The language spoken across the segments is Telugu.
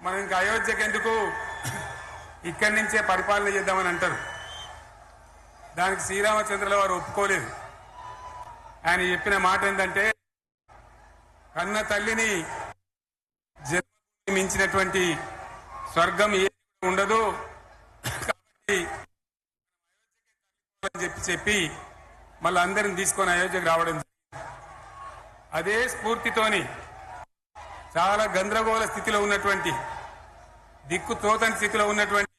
మనం ఇంకా అయోధ్యకి ఎందుకు, ఇక్కడి నుంచే పరిపాలన చేద్దామని అంటారు. దానికి శ్రీరామచంద్రుల వారు ఒప్పుకోలేదు. ఆయన చెప్పిన మాట ఏంటంటే, కన్న తల్లిని జన్మ మించినటువంటి స్వర్గం ఏ ఉండదు కాబట్టి చెప్పి మళ్ళీ అందరిని తీసుకొని అయోధ్యకు రావడం. అదే స్ఫూర్తితోని చాలా గందరగోళ స్థితిలో ఉన్నటువంటి, దిక్కు తోతని స్థితిలో ఉన్నటువంటి,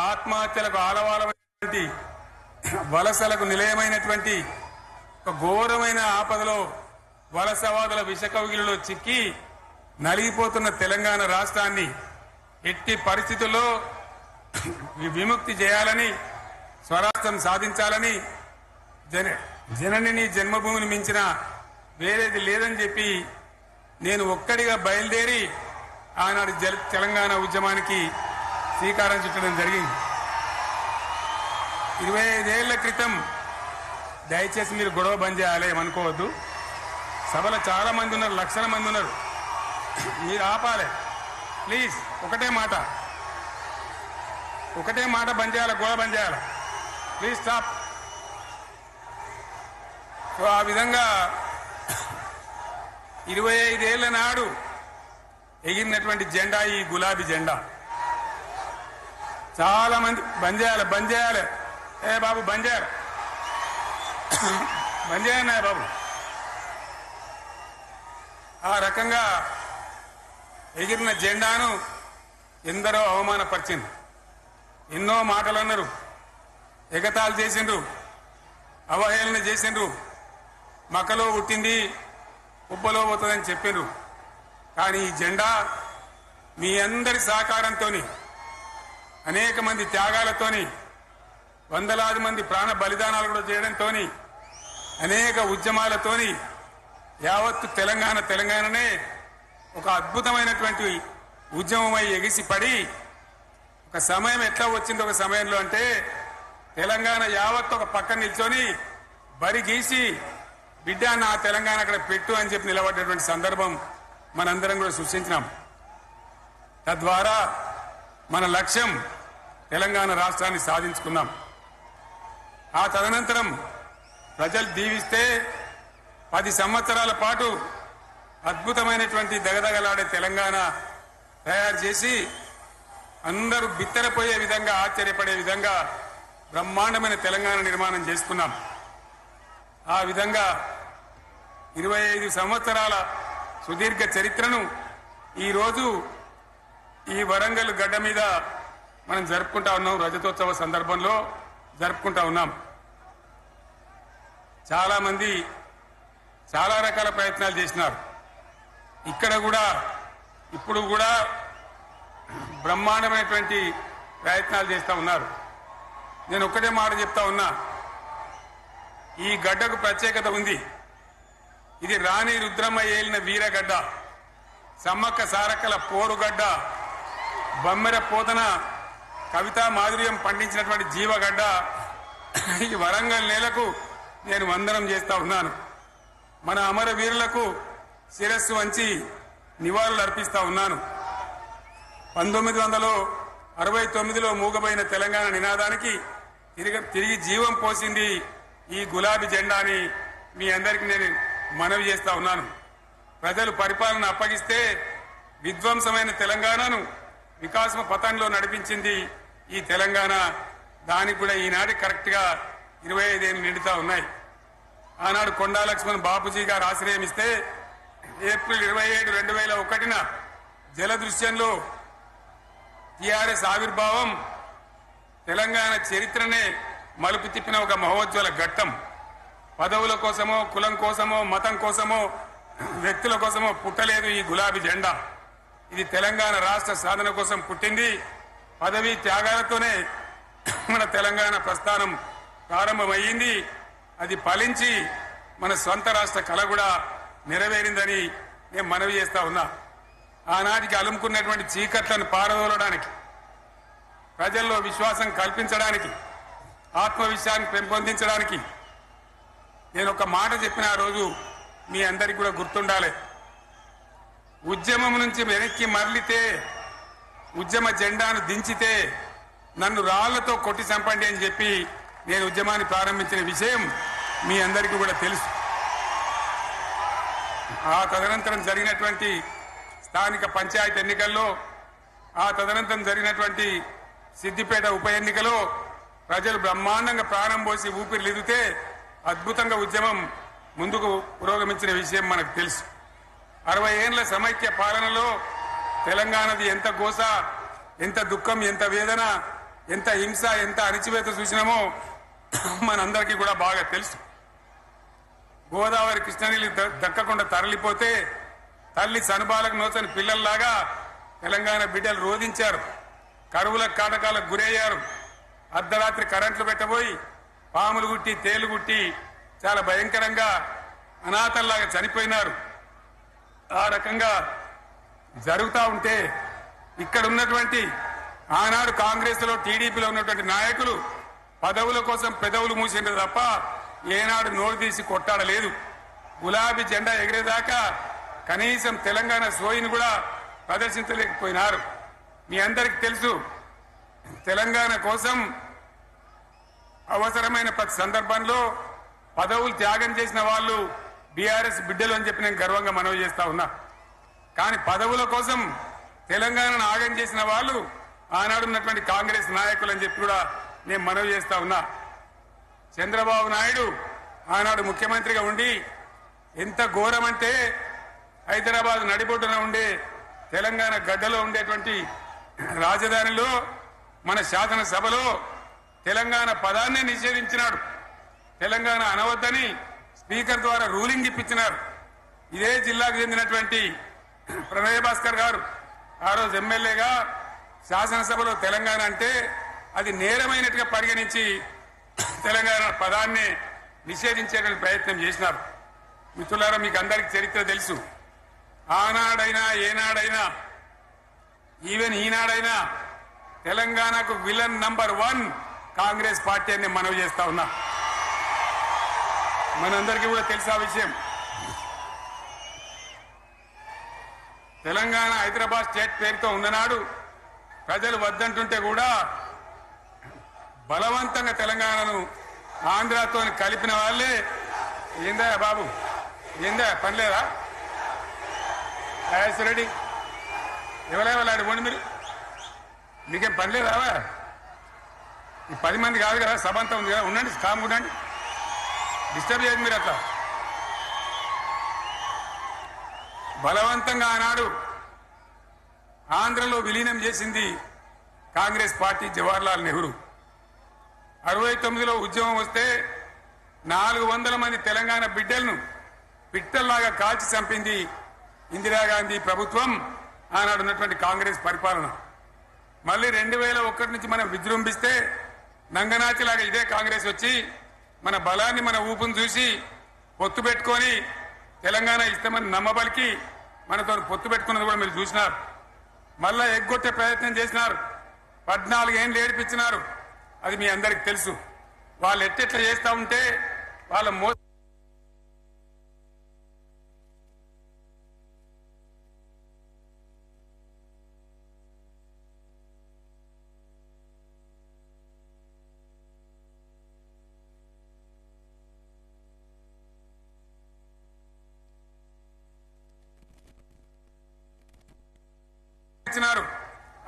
ఆత్మహత్యలకు ఆలవాలమైనటువంటి, వలసలకు నిలయమైనటువంటి ఒక ఘోరమైన ఆపదలో వలసవాదుల విషకౌగిలిలో చిక్కి నలిగిపోతున్న తెలంగాణ రాష్ట్రాన్ని ఎట్టి పరిస్థితుల్లో విముక్తి చేయాలని, స్వరాష్ట్రం సాధించాలని, జనని జన్మభూమిని మించిన వేరేది లేదని చెప్పి నేను ఒక్కడిగా బయలుదేరి ఆనాడు తెలంగాణ ఉద్యమానికి శ్రీకారం చుట్టడం జరిగింది. 25 ఏళ్ల క్రితం, దయచేసి మీరు గొడవ బంద్ చేయాలి ఏమనుకోవద్దు, సభలో చాలా మంది ఉన్నారు, లక్షల మంది ఉన్నారు, మీరు ఆపాలి ప్లీజ్. ఒకటే మాట బంద్ చేయాలి, గొడవ బంద్ చేయాలి ప్లీజ్, స్టాప్. సో ఆ విధంగా 25 ఏళ్ల నాడు ఎగిరినటువంటి జెండా ఈ గులాబీ జెండా. చాలా మంది బంద్ చేయాలి, ఏ బాబు బంద్ చేయాలి బాబు. ఆ రకంగా ఎగిరిన జెండాను ఎందరో అవమానపరిచింది, ఎన్నో మాటలు అన్నారు, ఎగతాళి చేసిండ్రు, అవహేళన చేసిండ్రు, మకలో పుట్టింది ఉబ్బలో పోతుందని చెప్పిండ్రు. కానీ ఈ జెండా మీ అందరి సహకారంతో, అనేక మంది త్యాగాలతోని, వందలాది మంది ప్రాణ బలిదానాలు కూడా చేయడంతో, అనేక ఉద్యమాలతోని యావత్తు తెలంగాణనే ఒక అద్భుతమైనటువంటి ఉద్యమమై ఎగిసిపడి, ఒక సమయం ఎట్లా వచ్చింది, ఒక సమయంలో అంటే తెలంగాణ యావత్తు ఒక పక్కన నిల్చొని బరి గీసి బిడ్డ నా తెలంగాణ అక్కడ పెట్టు అని చెప్పి నిలబడ్డటువంటి సందర్భం మనందరం కూడా సృష్టించినాం. తద్వారా మన లక్ష్యం తెలంగాణ రాష్ట్రాన్ని సాధించుకున్నాం. ఆ తదనంతరం ప్రజలు దీవిస్తే 10 సంవత్సరాల పాటు అద్భుతమైనటువంటి దగదగలాడే తెలంగాణ తయారు చేసి అందరూ బిత్తరపోయే విధంగా, ఆశ్చర్యపడే విధంగా బ్రహ్మాండమైన తెలంగాణ నిర్మాణం చేసుకున్నాం. ఆ విధంగా 25 సంవత్సరాల సుదీర్ఘ చరిత్రను ఈరోజు ఈ వరంగల్ గడ్డ మీద మనం జరుపుకుంటా ఉన్నాం. రజతోత్సవ సందర్భంలో జరుపుకుంటా ఉన్నాం. చాలా మంది చాలా రకాల ప్రయత్నాలు చేసినారు. ఇక్కడ కూడా ఇప్పుడు కూడా బ్రహ్మాండమైనటువంటి ప్రయత్నాలు చేస్తూ ఉన్నారు. నేను ఒక్కటే మాట చెప్తా ఉన్నా, ఈ గడ్డకు ప్రత్యేకత ఉంది. ఇది రాణి రుద్రమ్మ ఏలిన వీరగడ్డ, సమ్మక్క సారక్కల పోరుగడ్డ, బమ్మెర పోతన కవితా మాధుర్యం పండించినటువంటి జీవగడ్డ. ఈ వరంగల్ నేలకు నేను వందనం చేస్తా ఉన్నాను. మన అమరవీరులకు శిరస్సు వంచి నివాళులు అర్పిస్తా ఉన్నాను. 1969లో మూగబోయిన తెలంగాణ నినాదానికి తిరిగి జీవం పోసింది ఈ గులాబీ జెండా అని మీ అందరికీ నేను మనవి చేస్తా ఉన్నాను. ప్రజలు పరిపాలన అప్పగిస్తే విధ్వంసమైన తెలంగాణను వికాస పథంలో నడిపించింది ఈ తెలంగాణ. దానికి కూడా ఈనాటి కరెక్ట్ గా 25 ఏళ్ళు నిండుతా ఉన్నాయి. ఆనాడు కొండా లక్ష్మణ్ బాపూజీ గారు ఆశ్రయం ఇస్తే ఏప్రిల్ 27, 2001 జలదృశ్యంలో టీఆర్ఎస్ ఆవిర్భావం తెలంగాణ చరిత్రనే మలుపు తిప్పిన ఒక మహోజ్వల ఘట్టం. పదవుల కోసమో, కులం కోసమో, మతం కోసమో, వ్యక్తుల కోసమో పుట్టలేదు ఈ గులాబీ జెండా. ఇది తెలంగాణ రాష్ట్ర సాధన కోసం పుట్టింది. పదవీ త్యాగాలతోనే మన తెలంగాణ ప్రస్థానం ప్రారంభమయ్యింది. అది ఫలించి మన సొంత రాష్ట్ర కళ కూడా నెరవేరిందని నేను మనవి చేస్తా ఉన్నా. ఆనాటికి అలుముకున్నటువంటి చీకట్లను పారదోలడానికి, ప్రజల్లో విశ్వాసం కల్పించడానికి, ఆత్మవిశ్వాసాన్ని పెంపొందించడానికి నేను ఒక మాట చెప్పిన ఆ రోజు మీ అందరికీ కూడా గుర్తుండాలి. ఉద్యమం నుంచి వెనక్కి మరలితే, ఉద్యమ జెండాను దించితే నన్ను రాళ్లతో కొట్టి చంపండి అని చెప్పి నేను ఉద్యమాన్ని ప్రారంభించిన విషయం మీ అందరికీ కూడా తెలుసు. ఆ తదనంతరం జరిగినటువంటి స్థానిక పంచాయతీ ఎన్నికల్లో, ఆ తదనంతరం జరిగినటువంటి సిద్దిపేట ఉప ఎన్నికలో ప్రజలు బ్రహ్మాండంగా ప్రాణం పోసి ఊపిరిలిదితే అద్భుతంగా ఉద్యమం ముందుకు పురోగమించిన విషయం మనకు తెలుసు. 60 ఏళ్ల సమైక్య పాలనలో తెలంగాణది ఎంత గోస, ఎంత దుఃఖం, ఎంత వేదన, ఎంత హింస, ఎంత అణిచివేత చూసినామో మనందరికీ కూడా బాగా తెలుసు. గోదావరి కృష్ణనీళ్ళు దక్కకుండా తరలిపోతే తల్లి సనుబాలకు నోచని పిల్లల్లాగా తెలంగాణ బిడ్డలు రోధించారు. కరువుల కాటకాలకు గురయ్యారు. అర్ధరాత్రి కరెంట్లు పెట్టబోయి పాములు గుట్టి, తేలు గుట్టి చాలా భయంకరంగా అనాథల్లాగా చనిపోయినారు. ఆ రకంగా జరుగుతూ ఉంటే ఇక్కడ ఉన్నటువంటి ఆనాడు కాంగ్రెస్ లో, టీడీపీలో ఉన్నటువంటి నాయకులు పదవుల కోసం పెదవులు మూసిండ్రు తప్ప ఏనాడు నోరు తీసి కొట్టాడలేదు. గులాబీ జెండా ఎగిరేదాకా కనీసం తెలంగాణ సోయిని కూడా ప్రదర్శించలేకపోయినారు. మీ అందరికి తెలుసు, తెలంగాణ కోసం అవసరమైన ప్రతి సందర్భంలో పదవులు త్యాగం చేసిన వాళ్ళు బీఆర్ఎస్ బిడ్డలు అని చెప్పి నేను గర్వంగా మనవి చేస్తా ఉన్నా. కానీ పదవుల కోసం తెలంగాణను ఆగం చేసిన వాళ్ళు ఆనాడు ఉన్నటువంటి కాంగ్రెస్ నాయకులు అని చెప్పి కూడా నేను మనవి చేస్తా ఉన్నా. చంద్రబాబు నాయుడు ఆనాడు ముఖ్యమంత్రిగా ఉండి ఎంత ఘోరమంటే హైదరాబాద్ నడిబొడ్డున ఉండే తెలంగాణ గడ్డలో ఉండేటువంటి రాజధానిలో మన శాసనసభలో తెలంగాణ పదాన్ని నిషేధించినాడు. తెలంగాణ అనవద్దని స్పీకర్ ద్వారా రూలింగ్ ఇప్పించినారు. ఇదే జిల్లాకు చెందినటువంటి ప్రణయ భాస్కర్ గారు ఆ రోజు ఎమ్మెల్యేగా శాసనసభలో తెలంగాణ అంటే అది నేరమైనట్టుగా పరిగణించి తెలంగాణ పదాన్ని నిషేధించేటువంటి ప్రయత్నం చేసినారు. మిత్రులారా, మీకు అందరికీ చరిత్ర తెలుసు. ఆనాడైనా, ఏనాడైనా, ఈవెన్ ఈనాడైనా తెలంగాణకు విలన్ నంబర్ 1 కాంగ్రెస్ పార్టీ అని మనవి చేస్తా ఉన్నా. మనందరికీ కూడా తెలుసా విషయం. తెలంగాణ హైదరాబాద్ స్టేట్ పేరుతో ఉన్ననాడు ప్రజలు వద్దంటుంటే కూడా బలవంతంగా తెలంగాణను ఆంధ్రాతో కలిపిన వాళ్ళే. ఏందా బాబు, ఏందా పనిలేదా? రెడ్డి ఎవరెవరు పోండి, మీరు మీకేం పని లేదా? ఈ 10 మంది కాదు కదా, సభ అంతా ఉంది కదా, ఉండండి, కామ్ ఉండండి, డిస్టర్బ్ చేయదు మీరు. అట్లా బలవంతంగా ఆనాడు ఆంధ్రలో విలీనం చేసింది కాంగ్రెస్ పార్టీ, జవహర్లాల్ నెహ్రూ. 69లో ఉద్యమం వస్తే 400 మంది తెలంగాణ బిడ్డలను పిట్టల్లాగా కాల్చి చంపింది ఇందిరాగాంధీ ప్రభుత్వం, ఆనాడు ఉన్నటువంటి కాంగ్రెస్ పరిపాలన. మళ్ళీ 2001 నుంచి మనం విజృంభిస్తే నంగనాచిలాగా ఇదే కాంగ్రెస్ వచ్చి మన బలాన్ని, మన ఊపును చూసి పొత్తు పెట్టుకొని తెలంగాణ ఇస్తామని నమ్మబలికి మనతో పొత్తు పెట్టుకున్నది కూడా మీరు చూసినారు. మళ్ళా ఎగ్గొట్టే ప్రయత్నం చేసినారు. 14 ఏళ్ళు ఏడిపించినారు. అది మీ అందరికి తెలుసు. వాళ్ళు ఎట్టెట్లా చేస్తా ఉంటే వాళ్ళ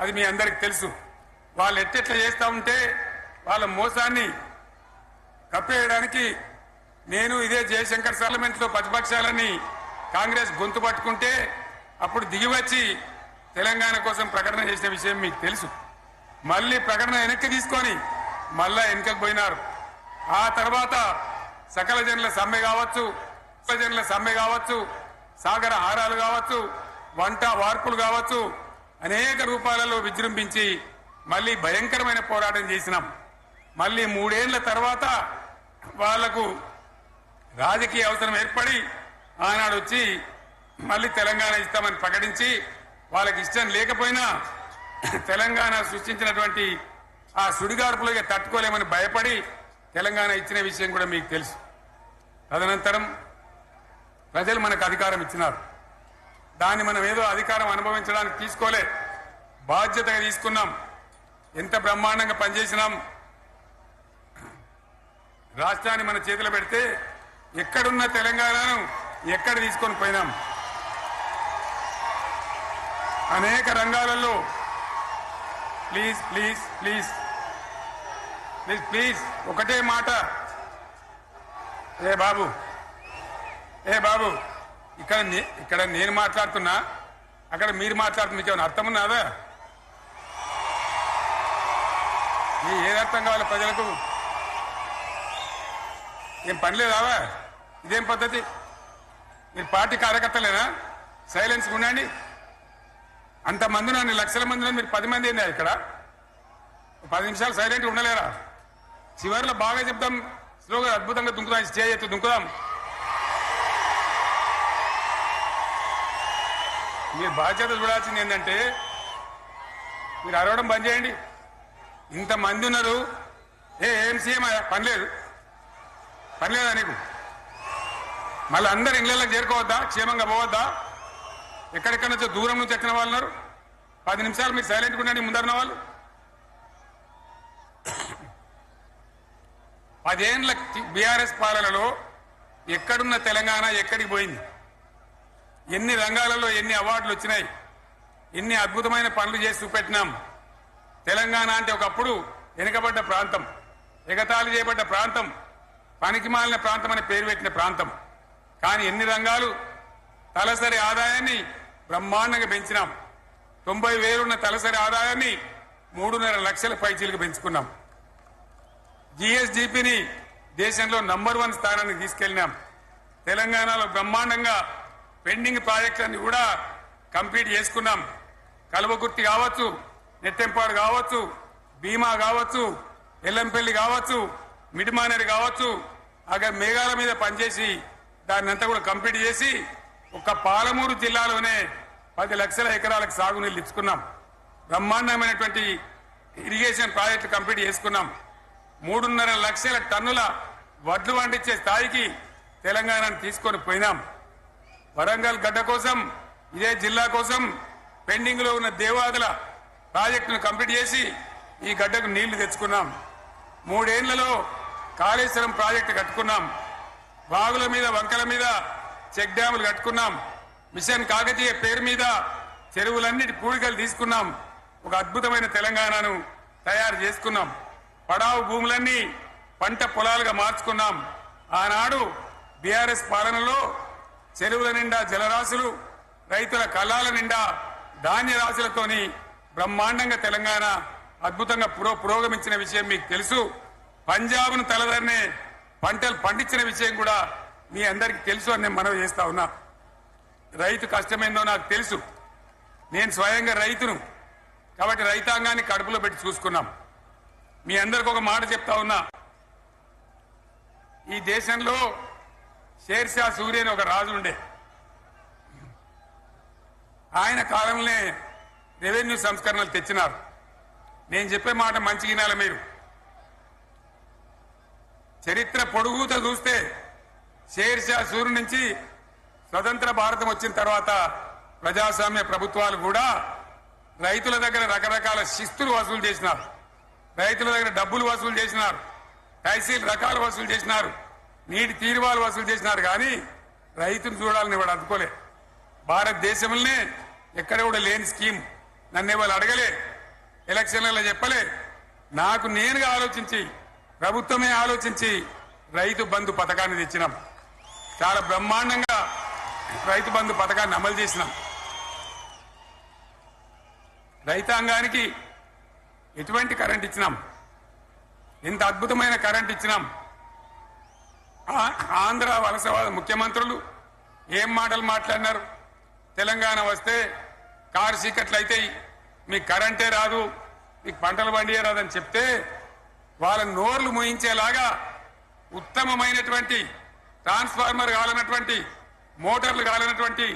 అది మీ అందరికి తెలుసు. వాళ్ళు ఎట్టెట్లా చేస్తా ఉంటే వాళ్ళ మోసాన్ని కప్పేయడానికి నేను ఇదే జయశంకర్ పార్లమెంట్ లో ప్రతిపక్షాలని కాంగ్రెస్ గొంతు పట్టుకుంటే అప్పుడు దిగివచ్చి తెలంగాణ కోసం ప్రకటన చేసిన విషయం మీకు తెలుసు. మళ్ళీ ప్రకటన వెనక్కి తీసుకొని మళ్ళా వెనకకు పోయినారు. ఆ తర్వాత సకల జనుల సమ్మె కావచ్చు, సాగర హారాలు కావచ్చు, వంట వార్పులు కావచ్చు, అనేక రూపాలలో విజృంభించి మళ్ళీ భయంకరమైన పోరాటం చేసినాం. మళ్ళీ 3 ఏళ్ల తర్వాత వాళ్లకు రాజకీయ అవసరం ఏర్పడి ఆనాడు వచ్చి మళ్ళీ తెలంగాణ ఇస్తామని ప్రకటించి వాళ్ళకి ఇష్టం లేకపోయినా తెలంగాణ సృష్టించినటువంటి ఆ సుడిగాడుపులుగా తట్టుకోలేమని భయపడి తెలంగాణ ఇచ్చిన విషయం కూడా మీకు తెలుసు. తదనంతరం ప్రజలు మనకు అధికారం ఇచ్చినారు. దాన్ని మనం ఏదో అధికారం అనుభవించడానికి తీసుకోలే, బాధ్యతగా తీసుకున్నాం. ఎంత బ్రహ్మాండంగా పనిచేసినాం. రాష్ట్రాన్ని మన చేతిలో పెడితే ఎక్కడున్న తెలంగాణను ఎక్కడ తీసుకొని పోయినాం. అనేక రంగాలలో please please please please please ఒకటే మాట, ఏ బాబు ఇక్కడ నేను మాట్లాడుతున్నా, అక్కడ మీరు మాట్లాడుతున్నా, మీకు ఏమైనా అర్థం ఉన్నదా? ఏది అర్థం కావాలి ప్రజలకు? ఏం పని లేదావా? ఇదేం పద్ధతి? మీరు పార్టీ కార్యకర్తలేనా? సైలెన్స్ ఉండండి. అంతమంది నన్ను లక్షల మంది మీరు 10 మంది అయినా ఇక్కడ 10 నిమిషాలు సైలెంట్గా ఉండలేరా? చివరిలో బాగా చెప్తాం, స్లోగా అద్భుతంగా దుంకుదాం, స్టే ఎత్తు దుంకుదాం. మీరు బాధ్యత చూడాల్సింది ఏంటంటే మీరు అరవడం బంద్ చేయండి. ఇంతమంది ఉన్నారు, ఏం సీఎం పని లేదా నీకు? మళ్ళీ అందరు ఇళ్లలోకి చేరుకోవద్దా? క్షేమంగా పోవద్దా? ఎక్కడెక్కడ నుంచో దూరం నుంచి ఎక్కిన వాళ్ళు ఉన్నారు. 10 నిమిషాలు మీరు సైలెంట్గా ఉండండి. ముందరిన వాళ్ళు 10 ఏళ్ల బీఆర్ఎస్ పాలనలో ఎక్కడున్న తెలంగాణ ఎక్కడికి పోయింది? ఎన్ని రంగాలలో ఎన్ని అవార్డులు వచ్చినాయి? ఎన్ని అద్భుతమైన పనులు చేసి చూపెట్టినాం. తెలంగాణ అంటే ఒకప్పుడు వెనుకబడ్డ ప్రాంతం, ఎగతాళి చేయబడ్డ ప్రాంతం, పనికిమాలిన ప్రాంతం అని పేరు పెట్టిన ప్రాంతం. కానీ ఎన్ని రంగాలు, తలసరి ఆదాయాన్ని బ్రహ్మాండంగా పెంచినాం. 90,000 ఉన్న తలసరి ఆదాయాన్ని 3.5 లక్షల పైచీలకు పెంచుకున్నాం. జీఎస్డీపీని దేశంలో నంబర్ 1 స్థానానికి తీసుకెళ్లినాం. తెలంగాణలో బ్రహ్మాండంగా పెండింగ్ ప్రాజెక్టులన్నీ కూడా కంప్లీట్ చేసుకున్నాం. కల్వకుర్తి కావచ్చు, నెట్టెంపాడు కావచ్చు, భీమా కావచ్చు, ఎల్లంపల్లి కావచ్చు, మిడిమానేరు కావచ్చు, అక్కడ మేఘాల మీద పనిచేసి దాన్ని అంతా కూడా కంప్లీట్ చేసి ఒక్క పాలమూరు జిల్లాలోనే 10 లక్షల ఎకరాలకు సాగునీళ్ళు ఇచ్చుకున్నాం. బ్రహ్మాండమైనటువంటి ఇరిగేషన్ ప్రాజెక్టులు కంప్లీట్ చేసుకున్నాం. 3.5 లక్షల టన్నుల వడ్లు పండించే స్థాయికి తెలంగాణను తీసుకొని పోయినాం. వరంగల్ గడ్డ కోసం, ఇదే జిల్లా కోసం పెండింగ్ లో ఉన్న దేవాదుల ప్రాజెక్టును కంప్లీట్ చేసి ఈ గడ్డకు నీళ్లు తెచ్చుకున్నాం. 3 ఏళ్లలో కాళేశ్వరం ప్రాజెక్టు కట్టుకున్నాం. వాగుల మీద, వంకల మీద చెక్ డ్యాములు కట్టుకున్నాం. మిషన్ కాకతీయ పేరు మీద చెరువులన్నిటి పూడికలు తీసుకున్నాం. ఒక అద్భుతమైన తెలంగాణను తయారు చేసుకున్నాం. పడావు భూములన్నీ పంట పొలాలుగా మార్చుకున్నాం. ఆనాడు బీఆర్ఎస్ పాలనలో చెరువుల నిండా జలరాశులు, రైతుల కళ్ళాల నిండా ధాన్య రాశులతోని బ్రహ్మాండంగా తెలంగాణ అద్భుతంగా పురోగమించిన విషయం మీకు తెలుసు. పంజాబ్ను తలదన్నే పంటలు పండించిన విషయం కూడా మీ అందరికీ తెలుసు అని నేను మనవి చేస్తా ఉన్నా. రైతు కష్టమేందో నాకు తెలుసు. నేను స్వయంగా రైతును కాబట్టి రైతాంగాన్ని కడుపులో పెట్టి చూసుకున్నాం. మీ అందరికి ఒక మాట చెప్తా ఉన్నా, ఈ దేశంలో షేర్షా సూరి అని ఒక రాజు ఉండే. ఆయన కాలంలోనే రెవెన్యూ సంస్కరణలు తెచ్చినారు. నేను చెప్పే మాట మంచి వినాలి మీరు. చరిత్ర పొడుగుతో చూస్తే షేర్షా సూరి నుంచి స్వతంత్ర భారతం వచ్చిన తర్వాత ప్రజాస్వామ్య ప్రభుత్వాలు కూడా రైతుల దగ్గర రకరకాల శిస్తులు వసూలు చేసినారు. రైతుల దగ్గర డబ్బులు వసూలు చేసినారు. తహసీల్ రకాలు వసూలు చేసినారు. నీటి తీరువాలు వసూలు చేసినారు. కానీ రైతును చూడాలని వాడు అందుకోలే. భారతదేశంలోనే ఎక్కడ కూడా లేని స్కీమ్. నన్ను వాళ్ళు అడగలే, ఎలక్షన్లలో చెప్పలే. నాకు నేనుగా ఆలోచించి, ప్రభుత్వమే ఆలోచించి రైతు బంధు పథకాన్ని తెచ్చినాం. చాలా బ్రహ్మాండంగా రైతు బంధు పథకాన్ని అమలు చేసినాం. రైతాంగానికి ఎటువంటి కరెంట్ ఇచ్చినాం, ఎంత అద్భుతమైన కరెంట్ ఇచ్చినాం. ఆంధ్ర వలసవాద ముఖ్యమంత్రులు ఏం మాటలు మాట్లాడినారు? తెలంగాణ వస్తే కారు చీకట్లు అయితాయి, మీకు కరెంటే రాదు, మీకు పంటలు పండియే రాదని చెప్తే వాళ్ళ నోర్లు మోయించేలాగా ఉత్తమమైనటువంటి ట్రాన్స్ఫార్మర్ కాలనటువంటి, మోటార్లు కాలనటువంటి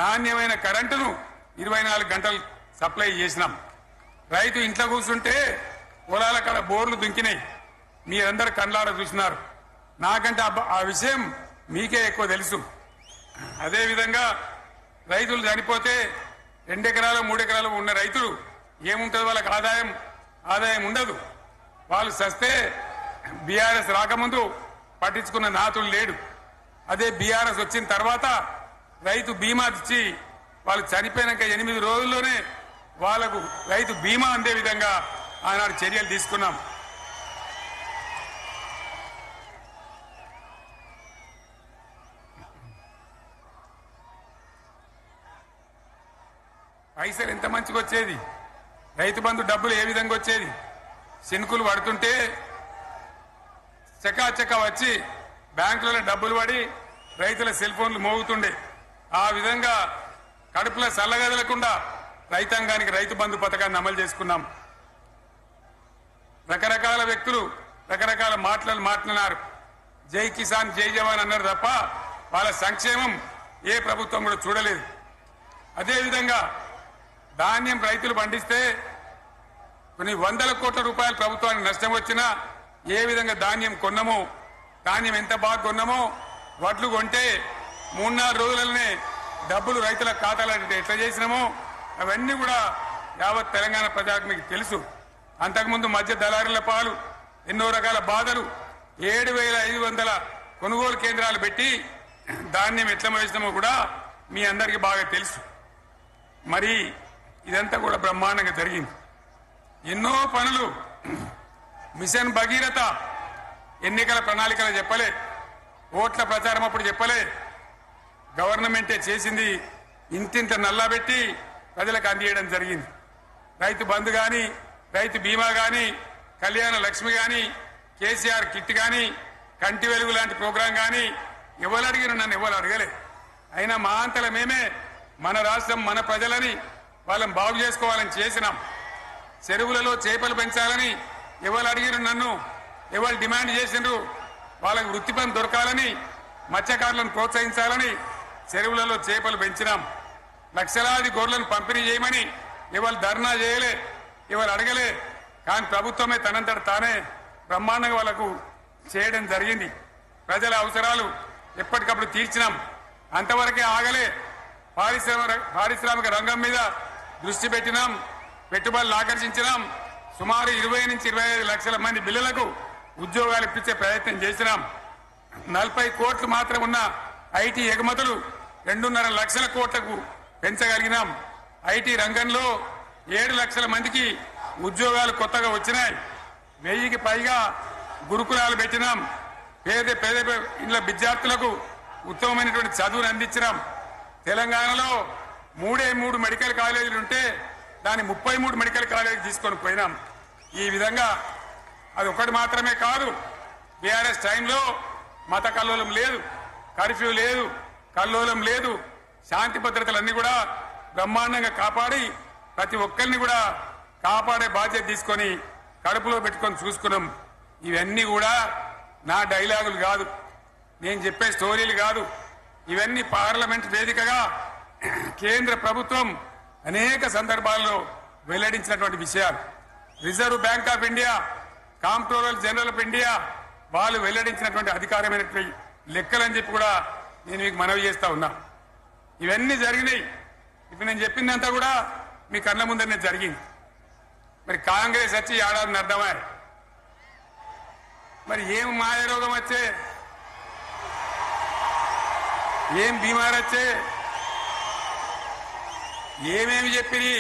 నాణ్యమైన కరెంటును 24 గంటలు సప్లై చేసినాం. రైతు ఇంట్లో కూర్చుంటే పొలాల కాడ బోర్లు దుంకినాయి. మీరందరూ కళ్ళారా చూసినారు. నాకంటే ఆ విషయం మీకే ఎక్కువ తెలుసు. అదేవిధంగా రైతులు చనిపోతే 2 ఎకరాలు 3 ఎకరాలు ఉన్న రైతులు ఏముంటుంది? వాళ్ళకి ఆదాయం ఉండదు. వాళ్ళు సస్తే బీఆర్ఎస్ రాకముందు పట్టించుకున్న నాతులు లేడు. అదే బీఆర్ఎస్ వచ్చిన తర్వాత రైతు బీమా ఇచ్చి వాళ్ళు చనిపోయినాక 8 రోజుల్లోనే వాళ్లకు రైతు బీమా అందే విధంగా ఆనాడు చర్యలు తీసుకున్నాం. పైసలు ఎంత మంచిగా వచ్చేది, రైతు బంధు డబ్బులు ఏ విధంగా వచ్చేది. శనుకులు పడుతుంటే చకాచకా వచ్చి బ్యాంకులలో డబ్బులు పడి రైతుల సెల్ ఫోన్లు మోగుతుండే. ఆ విధంగా కడుపులో చల్లగదలకుండా రైతాంగానికి రైతు బంధు పథకాన్ని అమలు చేసుకున్నాం. రకరకాల వ్యక్తులు రకరకాల మాట్లాడినారు. జై కిసాన్ జై జవాన్ అన్నారు తప్ప వాళ్ళ సంక్షేమం ఏ ప్రభుత్వం కూడా చూడలేదు. అదేవిధంగా ధాన్యం రైతులు పండిస్తే కొన్ని 100 కోట్ల రూపాయలు ప్రభుత్వానికి నష్టం వచ్చినా ఏ విధంగా ధాన్యం కొన్నామో, ధాన్యం ఎంత బాగా కొన్నామో, వడ్లు కొంటే 3-4 రోజులనే డబ్బులు రైతుల ఖాతాలో ఎట్లా చేసినామో అవన్నీ కూడా యావత్ తెలంగాణ ప్రజలకు మీకు తెలుసు. అంతకుముందు మధ్య దళారుల పాలు ఎన్నో రకాల బాధలు, 7,500 కొనుగోలు కేంద్రాలు పెట్టి ధాన్యం ఎట్లా వేసినామో కూడా మీ అందరికీ బాగా తెలుసు. మరి ఇదంతా కూడా బ్రహ్మాండంగా జరిగింది. ఎన్నో పనులు మిషన్ భగీరథ ఎన్నికల ప్రణాళికలు చెప్పలే, ఓట్ల ప్రచారం అప్పుడు చెప్పలే, గవర్నమెంటే చేసింది. ఇంతింత నల్లబెట్టి ప్రజలకు అందియడం జరిగింది. రైతు బంధు గాని, రైతు బీమా గాని, కళ్యాణ లక్ష్మి గాని, కేసీఆర్ కిట్ గాని, కంటి వెలుగు లాంటి ప్రోగ్రాం గాని ఎవరు అడిగిన నన్ను ఎవరు అడగలే. అయినా మా అంతల మేమే మన రాష్ట్రం మన ప్రజలని వాళ్ళని బాగు చేసుకోవాలని చేసినాం. చెరువులలో చేపలు పెంచాలని ఎవరు అడిగిరు నన్ను, ఎవరు డిమాండ్ చేసిండ్రు. వాళ్ళకి వృత్తి పని దొరకాలని, మత్స్యకారులను ప్రోత్సహించాలని చెరువులలో చేపలు పెంచినాం. లక్షలాది గొర్రెలను పంపిణీ చేయమని ఎవరు ధర్నా చేయలే, ఎవరు అడగలే. కానీ ప్రభుత్వమే తనంతట తానే బ్రహ్మాండంగా వాళ్లకు చేయడం జరిగింది. ప్రజల అవసరాలు ఎప్పటికప్పుడు తీర్చినాం. అంతవరకే ఆగలే. పారిశ్రామిక రంగం మీద దృష్టి పెట్టినాం, పెట్టుబడులు ఆకర్షించినాం. సుమారు 20 నుంచి 25 లక్షల మంది పిల్లలకు ఉద్యోగాలు ఇప్పించే ప్రయత్నం చేసినాం. 40 కోట్లు మాత్రం ఉన్న ఐటీ ఎగుమతులు 2.5 లక్షల కోట్లకు పెంచగలిగినాం. ఐటీ రంగంలో 7 లక్షల మందికి ఉద్యోగాలు కొత్తగా వచ్చినాయి. 1000కి పైగా గురుకులాలు పెట్టినాం. పేద ఇళ్ల విద్యార్థులకు ఉత్తమమైనటువంటి చదువును అందించినాం. తెలంగాణలో 3 మెడికల్ కాలేజీలు ఉంటే దాన్ని 33 మెడికల్ కాలేజీలు తీసుకొని పోయినాం. ఈ విధంగా అది ఒకటి మాత్రమే కాదు. బీఆర్ఎస్ టైంలో మత కల్లోలం లేదు, కర్ఫ్యూ లేదు, కల్లోలం లేదు. శాంతి భద్రతలన్నీ కూడా బ్రహ్మాండంగా కాపాడి ప్రతి ఒక్కరిని కూడా కాపాడే బాధ్యత తీసుకొని కడుపులో పెట్టుకొని చూసుకున్నాం. ఇవన్నీ కూడా నా డైలాగులు కాదు, నేను చెప్పే స్టోరీలు కాదు. ఇవన్నీ పార్లమెంట్ వేదికగా కేంద్ర ప్రభుత్వం అనేక సందర్భాల్లో వెల్లడించినటువంటి విషయాలు. Reserve bank of India, comptroller general of India వాళ్ళు వెల్లడించినటువంటి అధికారమైనటువంటి లెక్కలని చెప్పి కూడా నేను మీకు మనవి చేస్తా ఉన్నా. ఇవన్నీ జరిగినాయి. ఇప్పుడు నేను చెప్పిందంతా కూడా మీ కళ్ళ ముందరనే జరిగింది. మరి కాంగ్రెస్ వచ్చి ఏడాది అర్థమా? మరి ఏం మాయ రోగం వచ్చే, ఏం బీమారు వచ్చే, ఏమేమి చెప్పిరి,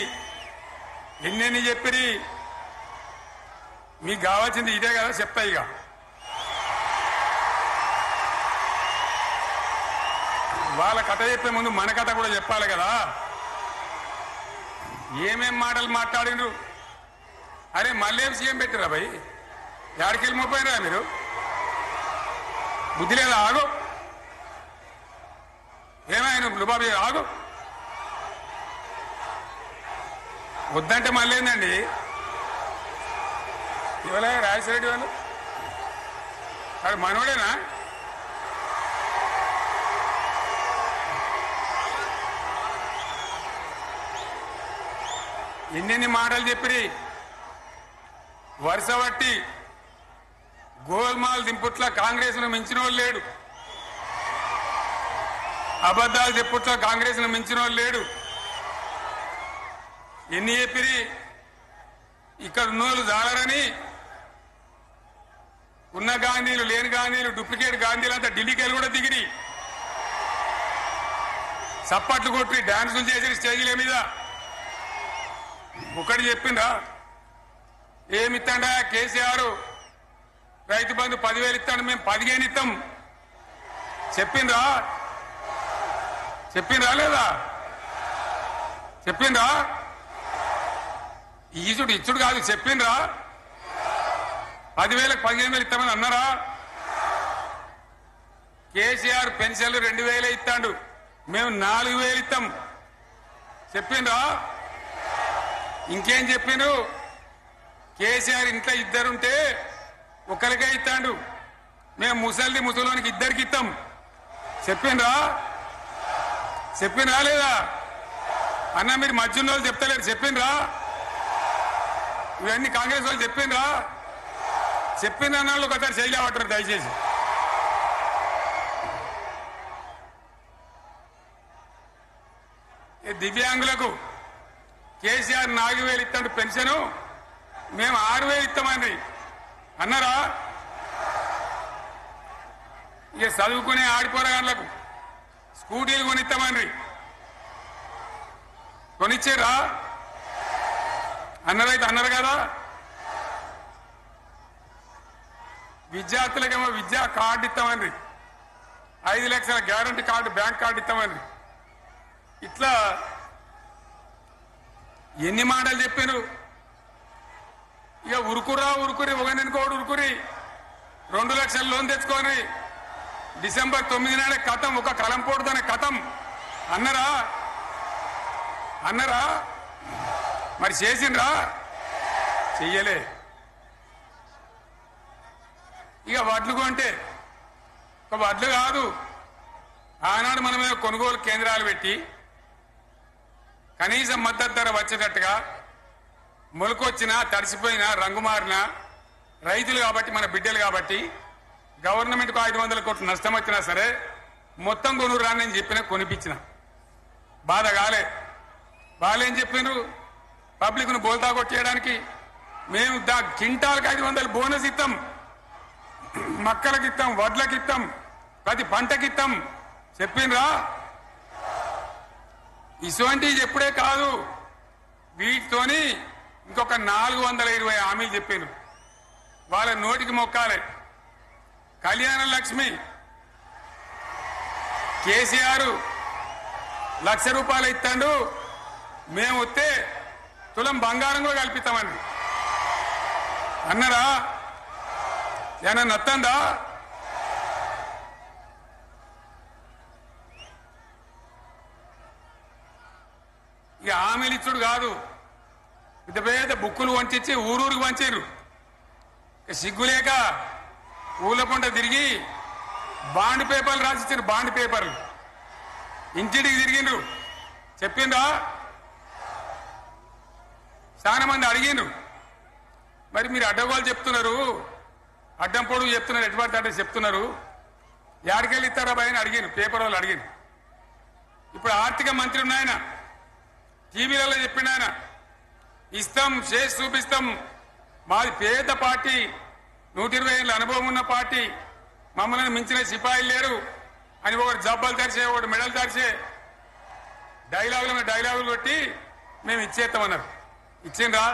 ఎన్నెన్ని చెప్పిరి? మీకు కావాల్సింది ఇదే కదా, చెప్తా. ఇక వాళ్ళ కథ చెప్పే ముందు మన కథ కూడా చెప్పాలి కదా. ఏమేం మాటలు మాట్లాడిండ్రు? అరే మళ్ళీ సీఎం పెట్టిరా భయ్, ఎక్కడికెళ్ళి మోపోయినరా మీరు? బుద్ధి లేదా? ఆగు. ఏమైనా లుబాబీ ఆగు. వద్దంటే మళ్ళీ ఏందండి? ఇవాళ రాజశేఖర వాళ్ళు వాడు మనోడేనా? ఎన్నెన్ని మాటలు చెప్పిరి. వరుస బట్టి గోల్మాల్ దింపుట్ల కాంగ్రెస్ ను మించిన వాళ్ళు లేడు. అబద్ధాలు చెప్పుట్లో కాంగ్రెస్ ను మించిన వాళ్ళు లేడు. ఎన్ని చెప్పిరి ఇక్కడ ఉన్నోళ్ళు జాలరని ఉన్న గాంధీలు లేని గాంధీలు డూప్లికేట్ గాంధీలు అంతా ఢిల్లీకి వెళ్ళి కూడా దిగిరి చప్పట్లు కొట్టి డాన్సులు చేసి స్టేజీల మీద. ఒకటి చెప్పిండ్రా ఏమిత్తాడా కేసీఆర్ రైతు బంధు 10,000 ఇస్తాడు, మేము 15 ఇస్తాం చెప్పిండ్రా? చెప్పిండ్రా లేదా? చెప్పిండ్రా? ఈచుడు ఇచ్చుడు కాదు, చెప్పిండ్రా? 10,000కు 15,000 ఇస్తామని అన్నారా? కేసీఆర్ పెన్షన్లు 2,000 ఇస్తాడు, మేము 4,000 ఇస్తాం చెప్పిండ్రా? ఇంకేం చెప్పిండ్రు? కేసీఆర్ ఇంట్లో ఇద్దరుంటే ఒకరికే ఇస్తాడు, మేము ముసలోనికి ఇద్దరికి ఇస్తాం చెప్పిండ్రా? చెప్పిండ్రా లేదా? అన్న మీరు మధ్యలో వాళ్ళు చెప్తలేరు, చెప్పిండ్రా? ఇవన్నీ కాంగ్రెస్ వాళ్ళు చెప్పిండ్రా? చెప్పిన వాళ్ళు ఒకసారి చేయలేమంటారు దయచేసి. దివ్యాంగులకు కేసీఆర్ 4,000 ఇస్తాడు పెన్షను, మేము 6,000 ఇస్తామండి అన్నారా? ఇక చదువుకునే ఆడిపోరగాళ్ళకు స్కూటీలు కొనిస్తామండి, కొనిచ్చారా? అన్నారైతే అన్నారు కదా. విద్యార్థులకేమో విద్యా కార్డు ఇస్తామండి, 5 లక్షల గ్యారంటీ కార్డు బ్యాంక్ కార్డు ఇస్తామండి. ఇట్లా ఎన్ని మాటలు చెప్పారు. ఇక ఉరుకురి ఒకరినుకోడు ఉరుకురి 2 లక్షల లోన్ తెచ్చుకొని డిసెంబర్ 9 నాడే కథం, ఒక కలంపోటుతోనే కథం అన్నరా? అన్నరా? మరి చేసిండ్రా? చెయ్యలే. ఇక వడ్లు కొంటే ఒక వడ్లు కాదు, ఆనాడు మనమే కొనుగోలు కేంద్రాలు పెట్టి కనీసం మద్దతు ధర వచ్చేటట్టుగా మొలకొచ్చినా తడిసిపోయినా రంగు మారినా రైతులు కాబట్టి మన బిడ్డలు కాబట్టి గవర్నమెంట్కు 500 కోట్లు నష్టం వచ్చినా సరే మొత్తం కొనురా అని చెప్పినా కొనిపించిన. బాధ కాలే. వాళ్ళేం చెప్పిండ్రు? పబ్లిక్ ను బోల్తా కొట్టేయడానికి మేము క్వింటాల్కి 500 బోనస్ ఇస్తాం, మక్కలకి ఇస్తాం, వడ్లకి ఇస్తాం, ప్రతి పంటకి ఇస్తాం చెప్పిండ్రా? ఇటువంటివి చెప్పుడే కాదు, వీటితోని ఇంకొక 420 హామీలు చెప్పిండ్రు. వాళ్ళ నోటికి మొక్కాలే. కళ్యాణ లక్ష్మి కేసీఆర్ 1,00,000 రూపాయలు ఇస్తాడు, మేము వస్తే తులం బంగారం కూడా కల్పిస్తామండి అన్నారా? ఏమన్నా నత్తందా? ఇక హామీలు ఇచ్చుడు కాదు, పెద్ద పెద్ద బుక్కులు వంచి ఊరూరికి వంచారు. సిగ్గులేక ఊళ్ళ పంట తిరిగి బాండ్ పేపర్లు రాసిచ్చారు. బాండ్ పేపర్లు ఇంటింటికి తిరిగిండ్రు. చెప్పిండ్రా? చాలా మంది అడిగిండ్రు. మరి మీరు అడ్డగోలు చెప్తున్నారు, అడ్డం పొడుగు చెప్తున్నారు, ఎటువంటి అంటే చెప్తున్నారు, యాడికెళ్ళి ఇస్తారా భయ అని అడిగారు. పేపర్ వాళ్ళు అడిగారు. ఇప్పుడు ఆర్థిక మంత్రి ఉన్నాయన టీవీలలో చెప్పిండు, ఆయన ఇస్తాం చేసి చూపిస్తాం, మాది పేద పార్టీ, 120 ఏళ్ళ అనుభవం ఉన్న పార్టీ, మమ్మల్ని మించిన సిపాయిలు లేరు అని ఒకటి జబ్బలు తెరిచే ఒకటి మెడలు తెరిచే డైలాగులు కొట్టి మేము ఇచ్చేస్తామన్నారు. ఇచ్చిండ్రా?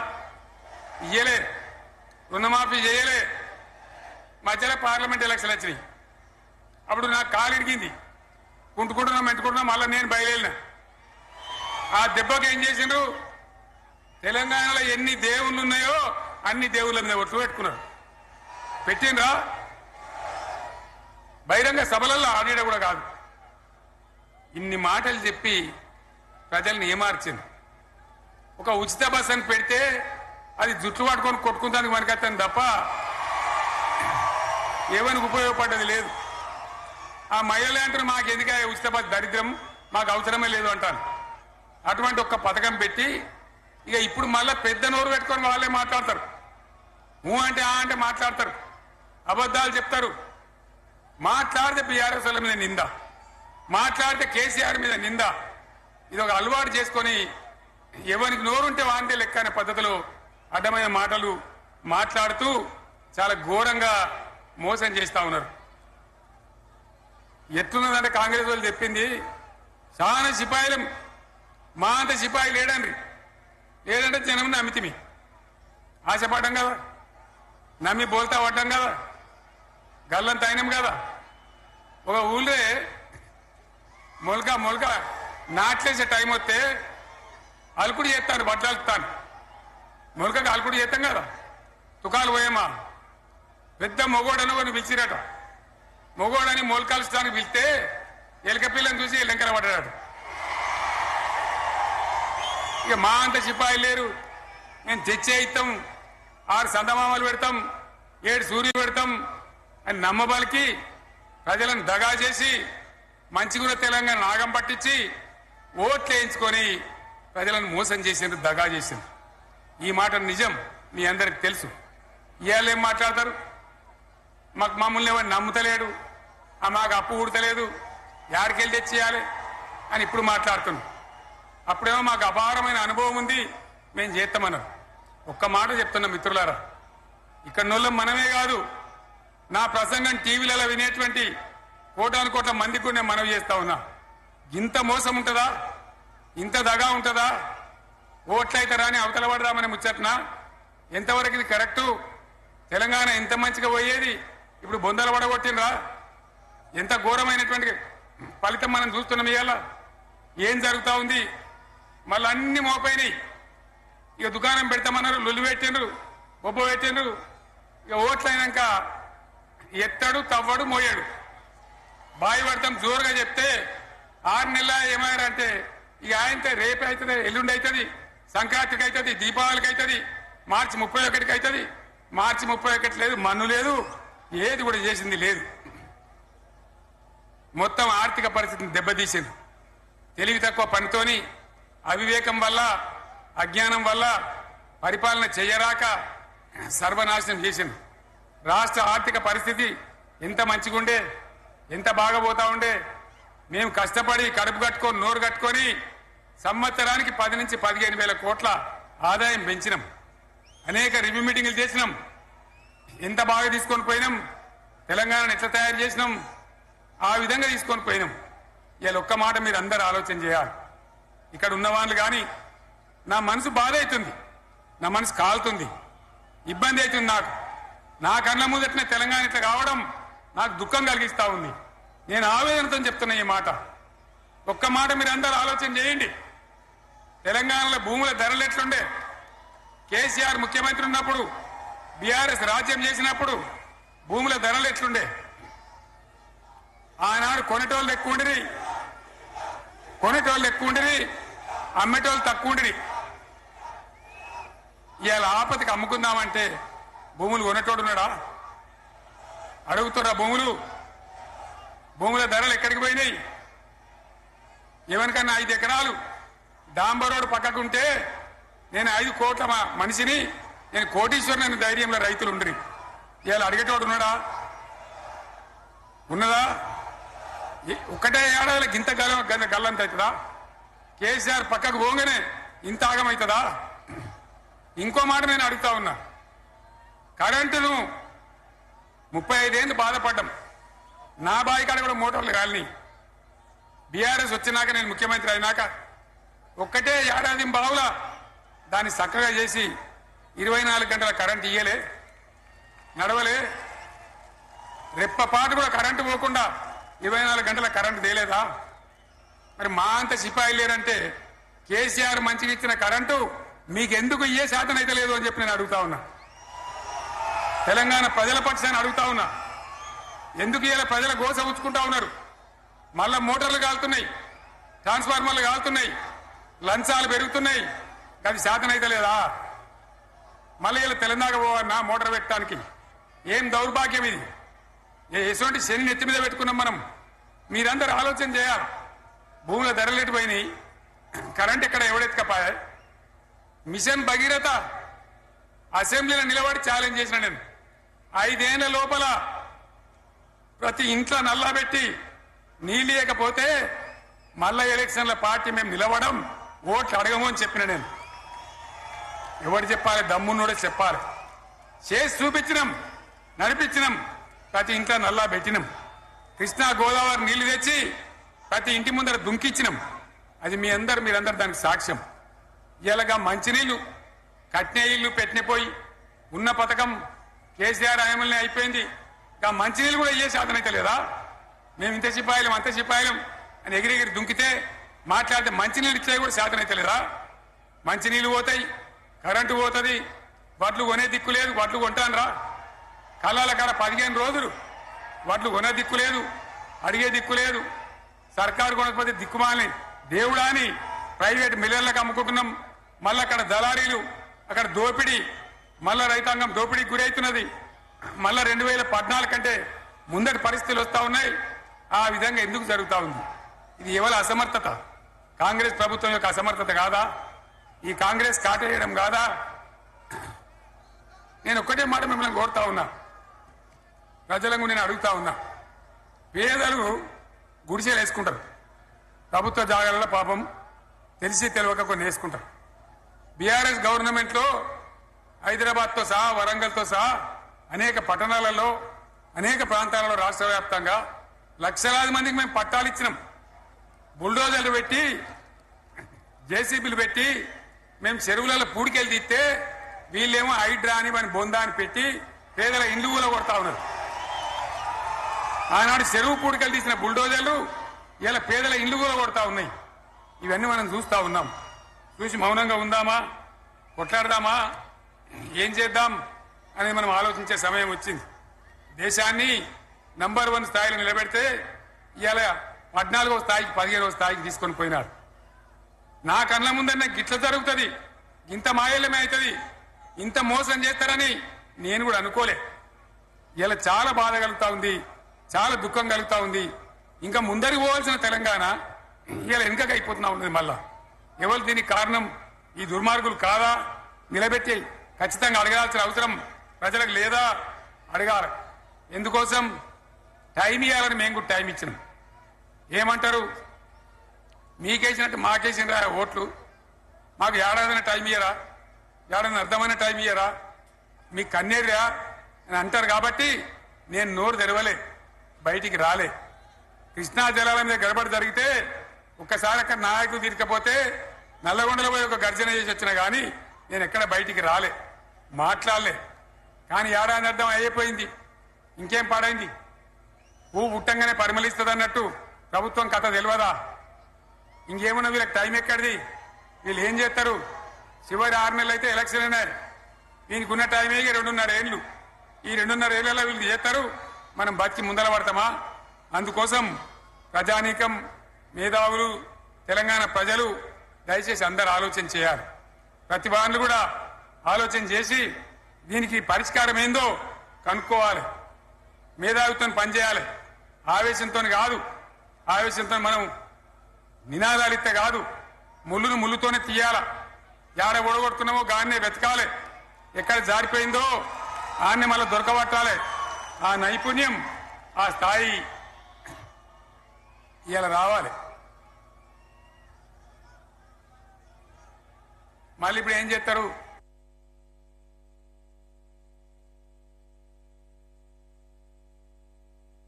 ఇయ్యలే. రుణమాఫీ చేయలే. మధ్యలో పార్లమెంట్ ఎలక్షన్ వచ్చినాయి. అప్పుడు నాకు కాలు ఇరిగింది, కుంటుకుంటున్నాం మెంటుకుంటున్నాం, మళ్ళీ నేను బయలుదేరిన. ఆ దెబ్బకి ఏం చేసిండ్రు? తెలంగాణలో ఎన్ని దేవుళ్ళు ఉన్నాయో అన్ని దేవుళ్ళ మీద ఒట్లు పెట్టుకున్నారు. పెట్టిండ్రా? బహిరంగ సభలలో ఆడిడ కూడా కాదు. ఇన్ని మాటలు చెప్పి ప్రజల్ని ఏమార్చింది. ఒక ఉచిత బస్ అని పెడితే అది జుట్టు పట్టుకొని కొట్టుకుంటానికి మనకత్తాను తప్ప ఏమనికి ఉపయోగపడ్డది లేదు. ఆ మహిళలే అంటారు మాకు ఎందుకు ఉచిత బస్, దరిద్రం, మాకు అవసరమే లేదు అంటారు. అటువంటి ఒక్క పథకం పెట్టి ఇక ఇప్పుడు మళ్ళీ పెద్ద నోరు పెట్టుకొని వాళ్ళే మాట్లాడతారు. అంటే ఆ అంటే మాట్లాడతారు, అబద్ధాలు చెప్తారు. మాట్లాడితే బీఆర్ఎస్ వాళ్ళ మీద నింద, మాట్లాడితే కేసీఆర్ మీద నింద. ఇది ఒక అలవాటు చేసుకొని ఎవరికి నోరుంటే వాంతే లెక్క అనే పద్ధతిలో అడ్డమైన మాటలు మాట్లాడుతూ చాలా ఘోరంగా మోసం చేస్తా ఉన్నారు. ఎట్లున్నదంటే కాంగ్రెస్ వాళ్ళు చెప్పింది చాలా సిపాయిలం, మా అంత సిపాయి లేడంటే జనం నమ్మితిమి, ఆశపడ్డాం కదా, నమ్మి బోల్తా పడ్డాం కదా, గల్లంత అయినాం కదా. ఒక ఊళ్ళో మొలక నాట్లేసే టైం వస్తే అలుకుడు చేస్తాను, బట్టలు అలుకుతాను, మొలకకు అలుకుడు చేస్తాం కదా, తుకాలు పోయేమా పెద్ద మొగోడను కొన్ని పిలిచిరట. మొగోడని మొలకలుస్తానికి పిలిస్తే ఎలక పిల్లని చూసి ఎల్లంకర పడ్డాడు. ఇక మా అంత సిపాయి లేరు, మేము తెచ్చే ఇస్తాం, 6 సందమామలు పెడతాం, 7 సూర్యులు పెడతాం అని నమ్మబలికి ప్రజలను దగా చేసి మంచిగున్న తెలంగాణ నాగం పట్టించి ఓట్లు వేయించుకొని ప్రజలను మోసం చేసిండ్రు, దగా చేసిండ్రు. ఈ మాట నిజం, మీ అందరికి తెలుసు. ఇవాళ ఏం మాట్లాడతారు, మమ్మల్ని ఎవరు నమ్ముతలేడు, మాకు అప్పు ఉడతలేదు, యాడికెళ్ళి తెచ్చేయాలి అని ఇప్పుడు మాట్లాడుతున్నాం. అప్పుడేమో మాకు అపారమైన అనుభవం ఉంది, మేము చేస్తామన్నారు. ఒక్క మాట చెప్తున్నా మిత్రులారా, ఇక్కడ నోళ్ళం మనమే కాదు, నా ప్రసంగం టీవీలలో వినేటువంటి కోటాను కోట్ల మందికి నేను మనవి చేస్తా ఉన్నా. ఇంత మోసం ఉంటుందా, ఇంత దగా ఉంటుందా, ఓట్లయితారా అని అవతల పడదామని ముచ్చట్నా? ఎంతవరకు ఇది కరెక్టు? తెలంగాణ ఎంత మంచిగా పోయేది, ఇప్పుడు బొందలు పడగొట్టినరా? ఎంత ఘోరమైనటువంటి ఫలితం మనం చూస్తున్నాం. ఇవాళ ఏం జరుగుతా ఉంది? మళ్ళీ అన్ని మోపైనాయి. ఇక దుకాణం పెడతామన్నారు, లొల్లి పెట్టిండ్రు, బొబ్బ పెట్టిండ్రు. ఇక ఓట్లయినాక ఎత్తాడు, తవ్వడు, మోయాడు. బాయి పడతాం జోరుగా చెప్తే 6 నెలల ఏమయ్యారంటే ఇక ఆయనతో రేపు అవుతుంది, ఎల్లుండి అవుతుంది, సంక్రాంతికి అవుతుంది, దీపావళికి అవుతుంది, మార్చి 31కి అవుతుంది. మార్చి 31 లేదు, మన్ను లేదు, ఏది కూడా చేసింది లేదు. మొత్తం ఆర్థిక పరిస్థితిని దెబ్బతీసింది. తెలివి తక్కువ పనితోని, అవివేకం వల్ల, అజ్ఞానం వల్ల పరిపాలన చేయరాక సర్వనాశనం చేసింది. రాష్ట్ర ఆర్థిక పరిస్థితి ఎంత మంచిగుండే, ఎంత బాగా పోతా ఉండే. మేము కష్టపడి కడుపు కట్టుకొని నోరు కట్టుకొని సంవత్సరానికి 10 నుంచి 15 వేల కోట్ల ఆదాయం పెంచినాం. అనేక రివ్యూ మీటింగులు చేసినాం. ఎంత బాగా తీసుకొని పోయినాం, తెలంగాణను ఎట్లా తయారు చేసినాం, ఆ విధంగా తీసుకొని పోయినాం. ఇలా ఒక్క మాట మీరు అందరూ ఆలోచన చేయాలి. ఇక్కడ ఉన్న వాళ్ళు కానీ నా మనసు బాధ అవుతుంది, నా మనసు కాలుతుంది, ఇబ్బంది అవుతుంది. నా కళ్ళ ముందటనే తెలంగాణ ఇట్లా కావడం నాకు దుఃఖం కలిగిస్తా ఉంది. నేను ఆవేదనతో చెప్తున్నా ఈ మాట. ఒక్క మాట మీరు అందరూ ఆలోచన చేయండి. తెలంగాణలో భూముల ధరలు ఎట్లుండే? కేసీఆర్ ముఖ్యమంత్రి ఉన్నప్పుడు, బీఆర్ఎస్ రాజ్యం చేసినప్పుడు భూముల ధరలు ఎట్లుండే? ఆనాడు కొనేటోళ్ళు ఎక్కువ ఉండిరి, అమ్మేటోళ్ళు తక్కువ ఉండిరి. ఇవాళ ఆపదకి అమ్ముకుందామంటే భూములు కొనేటోడున్నాడా? అడుగుతున్నా భూముల ధరలు ఎక్కడికి పోయినాయి? ఎవరికన్నా 5 ఎకరాలు డాంబర్ రోడ్డు పక్కకుంటే నేను 5 కోట్ల మనిషిని, నేను కోటీశ్వరుని ధైర్యంలో రైతులు ఉండరు. ఇవాళ అడిగేటోడు ఉన్నాడా? ఉన్నదా? ఒక్కటే ఏడాదికి ఇంత గల్లంత అవుతుందా? కేసీఆర్ పక్కకు పోగానే ఇంత ఆగమవుతుందా? ఇంకో మాట నేను అడుగుతా ఉన్నా. కరెంటును 35 ఏళ్ళు బాధపడ్డాం. నా బావి కాడ కూడా మోటార్లు కాలినాయి. బీఆర్ఎస్ వచ్చినాక, నేను ముఖ్యమంత్రి అయినాక ఒక్కటే ఏడాది బావులా దాన్ని చక్కగా చేసి 24 గంటల కరెంటు ఇయ్యలే, నడవలే. రెప్పపాటు కూడా కరెంటు పోకుండా 24 గంటల కరెంటు తేలేదా? మరి మా అంత సిపాయి లేరంటే కేసీఆర్ మంచిగా ఇచ్చిన కరెంటు మీకెందుకు ఇయ్యే శాతం అయితే లేదు అని చెప్పి నేను అడుగుతా ఉన్నా. తెలంగాణ ప్రజల పక్షాన్ని అడుగుతా ఉన్నా. ఎందుకు ఇలా ప్రజల గోస ఉంచుకుంటా ఉన్నారు? మళ్ళా మోటార్లు కాలుతున్నాయి, ట్రాన్స్ఫార్మర్లు కాలుతున్నాయి, లంచాలు పెరుగుతున్నాయి, అది శాతం అయితే లేదా? మళ్ళీ ఇలా తెలంగాణ పోవన్నా మోటార్ పెట్టడానికి? ఏం దౌర్భాగ్యం ఇది! ఎటువంటి శని నెత్తి మీద పెట్టుకున్నాం మనం. మీరందరూ ఆలోచన చేయాలి. భూముల ధరలు ఎటుపోయినాయి, కరెంట్ ఎక్కడ ఎవడెత్తుకపోయా? మిషన్ భగీరథ అసెంబ్లీలో నిలబడి ఛాలెంజ్ చేసిన నేను. 5 ఏళ్ల లోపల ప్రతి ఇంట్లో నల్లా పెట్టి నీళ్ళు లేకపోతే మళ్ళా ఎలక్షన్ల పార్టీ మేము నిలవడం ఓట్లు అడగము అని చెప్పిన నేను. ఎవరు చెప్పాలి? దమ్మున్నోడే చెప్పాలి. చేసి చూపించినాం, నడిపించినాం, ప్రతి ఇంట్లో నల్లా పెట్టినాం. కృష్ణా గోదావరి నీళ్లు తెచ్చి ప్రతి ఇంటి ముందర దుంకిచ్చినాం. అది మీరందరూ దానికి సాక్ష్యం. ఇలాగా మంచినీళ్లు కట్నే ఇల్లు పెట్టినపోయి ఉన్న పథకం కేసీఆర్ ఆయమల్ని అయిపోయింది. ఇంకా మంచినీళ్ళు కూడా ఇయ్యే శాతం అయితే లేదా? మేము ఇంత సిపాయిలం అంత సిపాయిలం అని ఎగిరెగిరి దుంకితే మాట్లాడితే మంచినీళ్ళు ఇచ్చే కూడా శాతం అయితే లేదా? మంచినీళ్ళు పోతాయి, కరెంటు పోతుంది, వడ్లు కొనే దిక్కు లేదు. వడ్లు కొంటానరా కళ్ళాల కాడ 15 రోజులు వడ్లు కొనే దిక్కు లేదు, అడిగే దిక్కు లేదు. సర్కారు కొనకపోతే దిక్కుమాలని దేవుడా అని ప్రైవేట్ మిల్లర్లకు అమ్ముకుంటున్నాం. మళ్ళీ అక్కడ దళారీలు, అక్కడ దోపిడీ, మళ్ళా రైతాంగం దోపిడీకి గురవుతున్నది. మళ్ళా 2014 కంటే ముందటి పరిస్థితులు వస్తా ఉన్నాయి. ఆ విధంగా ఎందుకు జరుగుతా ఉంది? ఇది ఎవరి అసమర్థత? కాంగ్రెస్ ప్రభుత్వం యొక్క అసమర్థత కాదా? ఈ కాంగ్రెస్ కాటేయడం కాదా? నేను ఒక్కటే మాట మిమ్మల్ని కోరుతా ఉన్నా, ప్రజలకు నేను అడుగుతా ఉన్నా. పేదలు గుడిసెలు వేసుకుంటారు, ప్రభుత్వ జాగాలలో పాపం తెలిసి తెలియక కొన్ని వేసుకుంటారు. బీఆర్ఎస్ గవర్నమెంట్ లో హైదరాబాద్తో సహా వరంగల్తో సహా అనేక పట్టణాలలో అనేక ప్రాంతాలలో రాష్ట్ర వ్యాప్తంగా లక్షలాది మందికి మేము పట్టాలు ఇచ్చినాం. బుల్డోజర్లు పెట్టి జేసీబీలు పెట్టి మేము చెరువులలో పూడికెళ్ళి తీస్తే వీళ్ళేమో హైడ్రా అని మన బొందా అని పెట్టి పేదల ఇండ్లు కూడా కొడతా ఉన్నారు. ఆనాడు చెరువు పూడికెళ్ళి తీసిన బుల్డోజర్లు ఇలా పేదల ఇండ్లు కూడా కొడతా ఉన్నాయి. ఇవన్నీ మనం చూస్తా ఉన్నాం. చూసి మౌనంగా ఉందామా, కొట్లాడదామా, ఏం చేద్దాం అనేది మనం ఆలోచించే సమయం వచ్చింది. దేశాన్ని నంబర్ 1 స్థాయిలో నిలబెడితే ఇవాళ 14వ స్థాయికి 15వ స్థాయికి తీసుకొని పోయినారు. నా కళ్ళ ముందన్న గిట్ల జరుగుతుంది, ఇంత మాయల్యమే అవుతుంది, ఇంత మోసం చేస్తారని నేను కూడా అనుకోలే. ఇలా చాలా బాధ కలుగుతా ఉంది, చాలా దుఃఖం కలుగుతా ఉంది. ఇంకా ముందరికి పోవాల్సిన తెలంగాణ ఇలా వెనుకకి అయిపోతున్నా ఉన్నది. మళ్ళా ఎవరు దీనికి కారణం? ఈ దుర్మార్గులు కాదా? నిలబెట్టి ఖచ్చితంగా అడగాల్సిన అవసరం ప్రజలకు లేదా? అడగాలి. ఎందుకోసం? టైం ఇవ్వాలని మేము కూడా టైం ఇచ్చినాం. ఏమంటారు? మీకేసినట్టు మాకేసిన ఓట్లు, మాకు ఏడాదిన టైం ఇయ్యరా, ఏడాదిన అర్థమైన టైం ఇయ్యరా, మీకు కన్నేరురా అని అంటారు. కాబట్టి నేను నోరు తెరవలే, బయటికి రాలే. కృష్ణా జలాల మీద గడబడి జరిగితే ఒక్కసారి అక్కడ నాయకులు తీరకపోతే నల్లగొండలో పోయి ఒక గర్జన చేసి వచ్చినా కానీ నేను ఎక్కడ బయటికి రాలే, మాట్లాడలే. కానీ ఏడాది అర్థం అయిపోయింది, ఇంకేం పాడైంది? పువ్వు పుట్టంగానే పరిమళిస్తుంది అన్నట్టు ప్రభుత్వం కథ తెలియదా? ఇంకేమన్నా వీళ్ళకి టైం ఎక్కడిది? వీళ్ళు ఏం చేస్తారు? చివరి 6 నెలలు అయితే ఎలక్షన్ అయినాయి. దీనికి ఉన్న టైమే 2.5 ఏళ్ళు. ఈ 2.5 ఏళ్లలో వీళ్ళు చేస్తారు, మనం బతికి ముందర పడతామా? అందుకోసం ప్రజానీకం, మేధావులు, తెలంగాణ ప్రజలు దయచేసి అందరు ఆలోచన చేయాలి. ప్రతిభాన్లు కూడా ఆలోచన చేసి దీనికి పరిష్కారం ఏందో కనుక్కోవాలి. మేధావితో పనిచేయాలి, ఆవేశంతో కాదు. ఆవేశంతో మనం నినాదాలు ఇస్తే కాదు, ముళ్ళును ముళ్ళుతోనే తీయాల. యాడ ఓడగొడుతున్నామో గాన్నే వెతకాలి, ఎక్కడ జారిపోయిందో ఆన్నే మళ్ళీ దొరకబట్టాలి. ఆ నైపుణ్యం, ఆ స్థాయి ఇలా రావాలి. మళ్ళీ ఇప్పుడు ఏం చేస్తారు?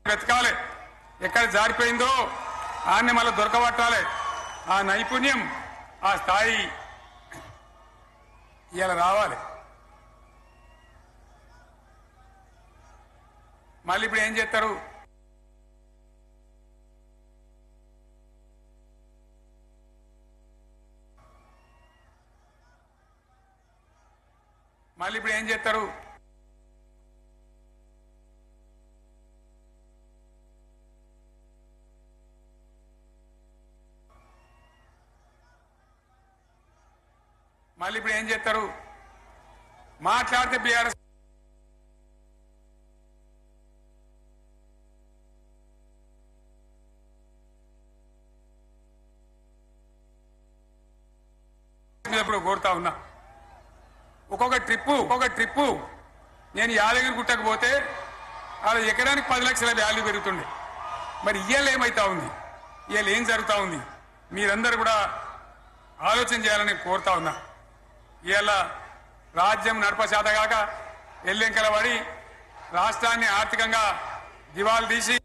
వెతకాలి, ఎక్కడ జారిపోయిందో ఆన్నే మళ్ళీ దొరకబట్టాలి. ఆ నైపుణ్యం, ఆ స్థాయి ఇలా రావాలి. మళ్ళీ ఇప్పుడు ఏం చేస్తారు? మళ్ళీ ఇప్పుడు ఏం చేస్తారు? మళ్ళీ ఇప్పుడు ఏం చేస్తారు? మాట్లాడితే బీఆర్ఎస్ కోరుతా ఉన్నా. ఒక్కొక్క ట్రిప్పు నేను యాదగిరి గుట్టకు పోతే అలా ఎకరానికి 10 లక్షల వాల్యూ పెరుగుతుండే. మరి ఇయ్యాల ఏమైతా ఉంది, ఇవాళ ఏం జరుగుతూ ఉంది, మీరందరూ కూడా ఆలోచన చేయాలని కోరుతా ఉన్నా. ఇవాళ రాజ్యం నడపశాతగాక ఎల్లెంకల పడి రాష్ట్రాన్ని ఆర్థికంగా దివాలు తీసి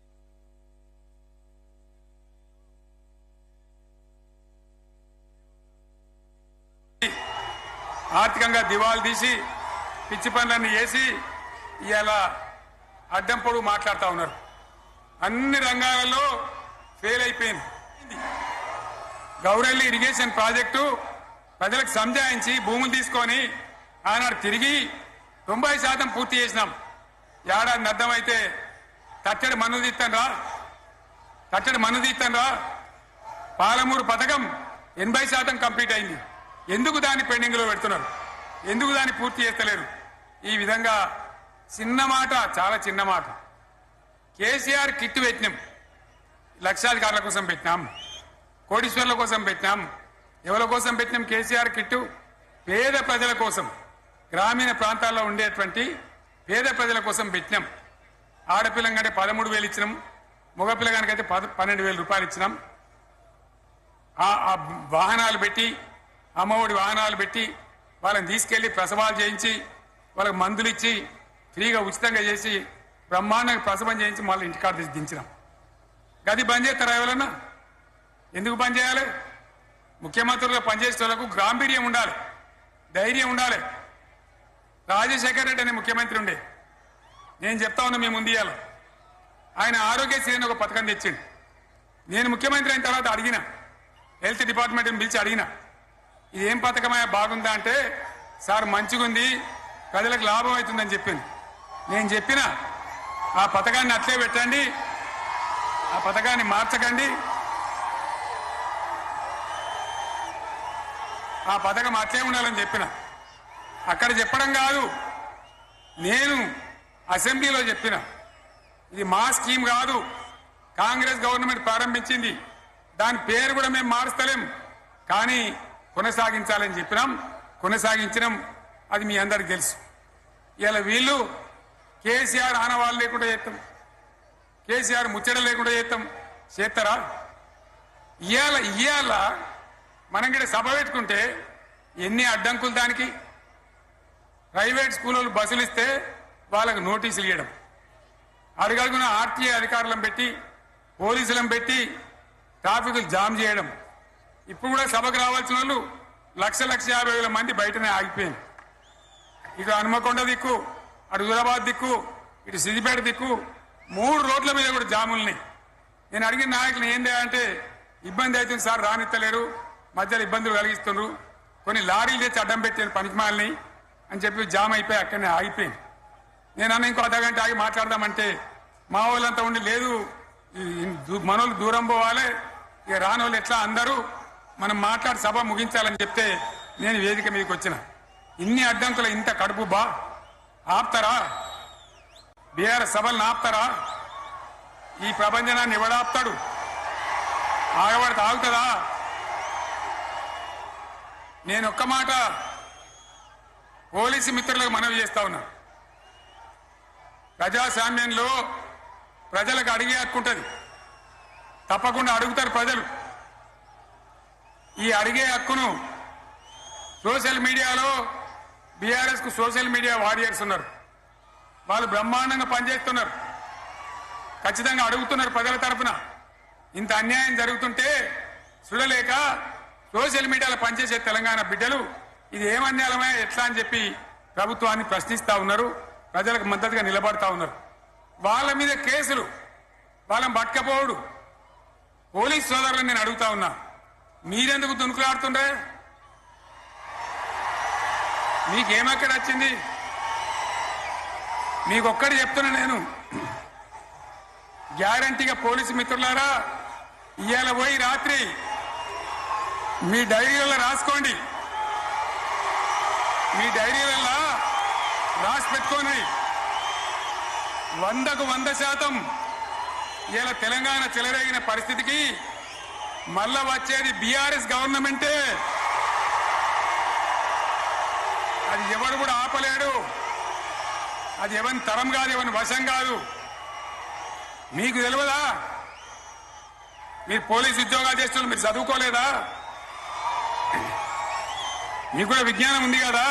పిచ్చి పనులన్నీ చేసి ఇవాళ అడ్డం పొడుగు మాట్లాడుతూ ఉన్నారు. అన్ని రంగాలలో ఫెయిల్ అయిపోయింది. గౌరెల్లి ఇరిగేషన్ ప్రాజెక్టు ప్రజలకు సంజాయించి భూములు తీసుకొని ఆనాడు తిరిగి 90% పూర్తి చేసినాం. ఏడాది అర్థమైతే తట్టడి మన్ను తీస్తాను రా. పాలమూరు పథకం 80% కంప్లీట్ అయింది. ఎందుకు దాన్ని పెండింగ్ లో పెడుతున్నారు? ఎందుకు దాన్ని పూర్తి చేస్తలేరు? ఈ విధంగా చిన్న మాట, చాలా చిన్న మాట. కేసీఆర్ కిట్ పెట్టినాం, లక్షాధికారుల కోసం పెట్టినాం, కోటీశ్వర్ల కోసం పెట్టినాం. ఎవరి కోసం పెట్టినాం కేసీఆర్ కిట్టు? పేద ప్రజల కోసం, గ్రామీణ ప్రాంతాల్లో ఉండేటువంటి పేద ప్రజల కోసం పెట్టినాం. ఆడపిల్లగానే 13,000 ఇచ్చినాం, మగపిల్లగానికైతే 12,000 రూపాయలు ఇచ్చినాం. ఆ వాహనాలు పెట్టి, అమ్మఒడి వాహనాలు పెట్టి వాళ్ళని తీసుకెళ్లి ప్రసవాలు చేయించి వాళ్ళకి మందులు ఇచ్చి ఫ్రీగా ఉచితంగా చేసి బ్రహ్మాండంగా ప్రసవం చేయించి మళ్ళీ ఇంటికాడ తీసి దించినాం. గది బంద్ చేస్తారా ఎవరన్నా? ఎందుకు బంద్ చేయాలి? ముఖ్యమంత్రులుగా పనిచేసే వాళ్ళకు గాంభీర్యం ఉండాలి, ధైర్యం ఉండాలి. రాజశేఖర రెడ్డి అనే ముఖ్యమంత్రి ఉండే, నేను చెప్తా ఉన్నా మీ ముందు ఇయ్యాల. ఆయన ఆరోగ్యశ్రీ అని ఒక పథకం తెచ్చిండు. నేను ముఖ్యమంత్రి అయిన తర్వాత అడిగిన, హెల్త్ డిపార్ట్మెంట్ని పిలిచి అడిగిన, ఇదేం పథకమయ్యా బాగుందా అంటే, సార్ మంచిగుంది, ప్రజలకు లాభం అవుతుందని చెప్పింది. నేను చెప్పిన ఆ పథకాన్ని అట్లే పెట్టండి, ఆ పథకాన్ని మార్చకండి, ఆ పథకం అట్లే ఉండాలని చెప్పిన. అక్కడ చెప్పడం కాదు, నేను అసెంబ్లీలో చెప్పిన, ఇది మా స్కీమ్ కాదు, కాంగ్రెస్ గవర్నమెంట్ ప్రారంభించింది, దాని పేరు కూడా మేము మారుస్తలేం, కానీ కొనసాగించాలని చెప్పినాం, కొనసాగించినాం. అది మీ అందరికి తెలుసు. ఇలా వీళ్ళు కేసీఆర్ ఆనవాళ్ళు లేకుండా చేస్తాం, కేసీఆర్ ముచ్చట లేకుండా చేస్తారా? ఇవాళ మనం కూడా సభ పెట్టుకుంటే ఎన్ని అడ్డంకులు దానికి. ప్రైవేట్ స్కూళ్ళు బస్సులు ఇస్తే వాళ్ళకు నోటీసులు ఇవ్వడం, అడుగడుగున ఆర్టీఏ అధికారులను పెట్టి పోలీసులను పెట్టి ట్రాఫిక్లు జామ్ చేయడం. ఇప్పుడు కూడా సభకు రావాల్సిన వాళ్ళు 1,50,000 మంది బయటనే ఆగిపోయింది. ఇటు హనుమకొండ దిక్కు, అటు హుజరాబాద్ దిక్కు, ఇటు సిద్దిపేట దిక్కు 3 రోడ్ల మీద కూడా జాముల్ని. నేను అడిగిన నాయకులు ఏంది అంటే, ఇబ్బంది అవుతుంది సార్, రానిత్తలేరు, మధ్యలో ఇబ్బందులు కలిగిస్తున్నారు, కొన్ని లారీలు తెచ్చి అడ్డం పెట్టాను పనికిమాలని అని చెప్పి జామ్ అయిపోయి అక్కడనే ఆగిపోయింది. నేను అన్న ఇంకో అర్ధగంట ఆగి మాట్లాడదామంటే మా వాళ్ళంతా ఉండి, లేదు మనోళ్ళు దూరం పోవాలి, ఇక రాని వాళ్ళు ఎట్లా అందరూ మనం మాట్లాడి సభ ముగించాలని చెప్తే నేను వేదిక మీదకి వచ్చిన. ఇన్ని అడ్డంకులు, ఇంత కడుపు ఆపుతారా? బీఆర్ఎస్ సభలను ఆపుతారా? ఈ ప్రభంజనాన్ని ఎవడాపుతాడు? ఆగబడితే ఆగుతుందా? నేను ఒక్క మాట పోలీసు మిత్రులకు మనవి చేస్తా ఉన్నా. ప్రజాస్వామ్యంలో ప్రజలకు అడిగే హక్కు ఉంటుంది, తప్పకుండా అడుగుతారు ప్రజలు. ఈ అడిగే హక్కును సోషల్ మీడియాలో బీఆర్ఎస్ కు సోషల్ మీడియా వారియర్స్ ఉన్నారు, వాళ్ళు బ్రహ్మాండంగా పనిచేస్తున్నారు, ఖచ్చితంగా అడుగుతున్నారు ప్రజల తరఫున. ఇంత అన్యాయం జరుగుతుంటే చూడలేక సోషల్ మీడియాలో పనిచేసే తెలంగాణ బిడ్డలు ఇది ఏమన్యాయమే ఎట్లా అని చెప్పి ప్రభుత్వాన్ని ప్రశ్నిస్తా ఉన్నారు, ప్రజలకు మద్దతుగా నిలబడతా ఉన్నారు. వాళ్ళ మీద కేసులు, వాళ్ళని పట్టుకపోవడు. పోలీస్ సోదరులను నేను అడుగుతా ఉన్నా, మీరెందుకు దునుకులాడుతుండే? మీకేమక్కడ వచ్చింది? మీకొక్కటి చెప్తున్నా నేను, గ్యారంటీగా పోలీసు మిత్రులారా, ఇవాళ పోయి రాత్రి మీ డైరీలలో రాసుకోండి, మీ డైరీలలో రాసి పెట్టుకోండి. 100కు 100% ఇలా తెలంగాణ చెలరేగిన పరిస్థితికి మళ్ళా వచ్చేది బీఆర్ఎస్ గవర్నమెంటే. అది ఎవరు కూడా ఆపలేడు, అది ఎవరి తరం కాదు, ఎవరి వశం కాదు. మీకు తెలియదా మీరు పోలీసు ఉద్యోగాలు చేస్తున్నారు, మీరు చదువుకోలేదా? మీకు కూడా విజ్ఞానం ఉంది కదా?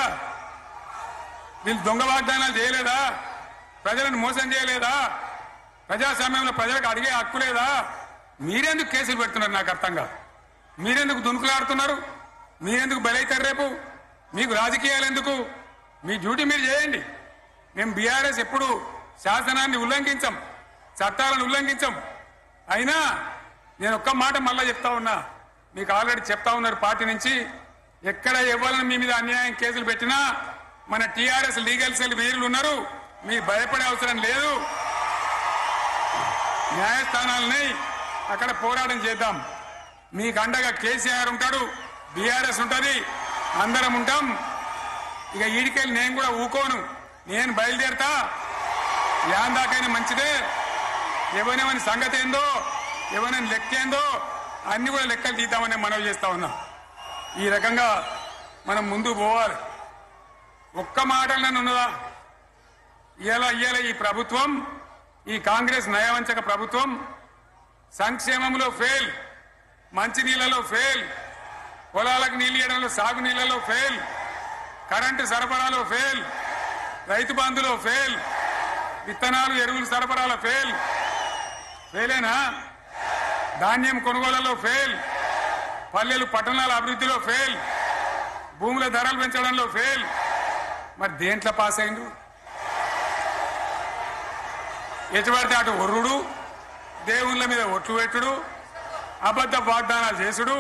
వీళ్ళు దొంగ వాగ్దానాలు చేయలేదా? ప్రజలను మోసం చేయలేదా? ప్రజాస్వామ్యంలో ప్రజలకు అడిగే హక్కు లేదా? మీరెందుకు కేసులు పెడుతున్నారు? నాకు అర్థం కాదు. మీరెందుకు దునుకులాడుతున్నారు? మీరెందుకు బలైతారు? రేపు మీకు రాజకీయాలు ఎందుకు? మీ డ్యూటీ మీరు చేయండి. మేము బీఆర్ఎస్ ఎప్పుడు శాసనాన్ని ఉల్లంఘించం, చట్టాలను ఉల్లంఘించం. అయినా నేను ఒక్క మాట మళ్ళా చెప్తా ఉన్నా, మీకు ఆల్రెడీ చెప్తా ఉన్నారు పార్టీ నుంచి, ఎక్కడ ఎవరిని మీ మీద అన్యాయం కేసులు పెట్టినా మన టీఆర్ఎస్ లీగల్ సెల్ వీరులు ఉన్నారు, మీకు భయపడే అవసరం లేదు. న్యాయస్థానాలని అక్కడ పోరాటం చేద్దాం. మీకు అండగా కేసీఆర్ ఉంటాడు, బీఆర్ఎస్ ఉంటుంది, అందరం ఉంటాం. ఇక ఈడికెళ్ళి నేను కూడా ఊకోను, నేను బయలుదేరతా. యాన్ దాకైనా మంచిదే. ఎవరిని సంగతి ఏందో, ఎవరైనా లెక్కేందో అన్ని కూడా లెక్కలు తీద్దామని మనవి చేస్తా ఉన్నాం. ఈ రకంగా మనం ముందు పోవాలి. ఒక్క మాటలను ఉన్నదా? ఇవాళ ఈ ప్రభుత్వం, ఈ కాంగ్రెస్ నయవంచక ప్రభుత్వం సంక్షేమంలో ఫెయిల్, మంచినీళ్లలో ఫెయిల్, పొలాలకు నీళ్ళు ఇవ్వడంలో, సాగునీళ్లలో ఫెయిల్, కరెంటు సరఫరాలో ఫెయిల్, రైతు బంధులో ఫెయిల్, విత్తనాలు ఎరువులు సరఫరాలో ఫెయిలేనా? ధాన్యం కొనుగోళ్లలో ఫెయిల్, పల్లెలు పట్టణాల అభివృద్ధిలో ఫెయిల్, భూముల ధరలు పెంచడంలో ఫెయిల్. మరి దేంట్లో పాస్ అయిండు? ఎటుపడితే అటు ఒర్రుడు, దేవుళ్ళ మీద ఒట్లు పెట్టుడు, అబద్ధ వాగ్దానాలు చేసుడు.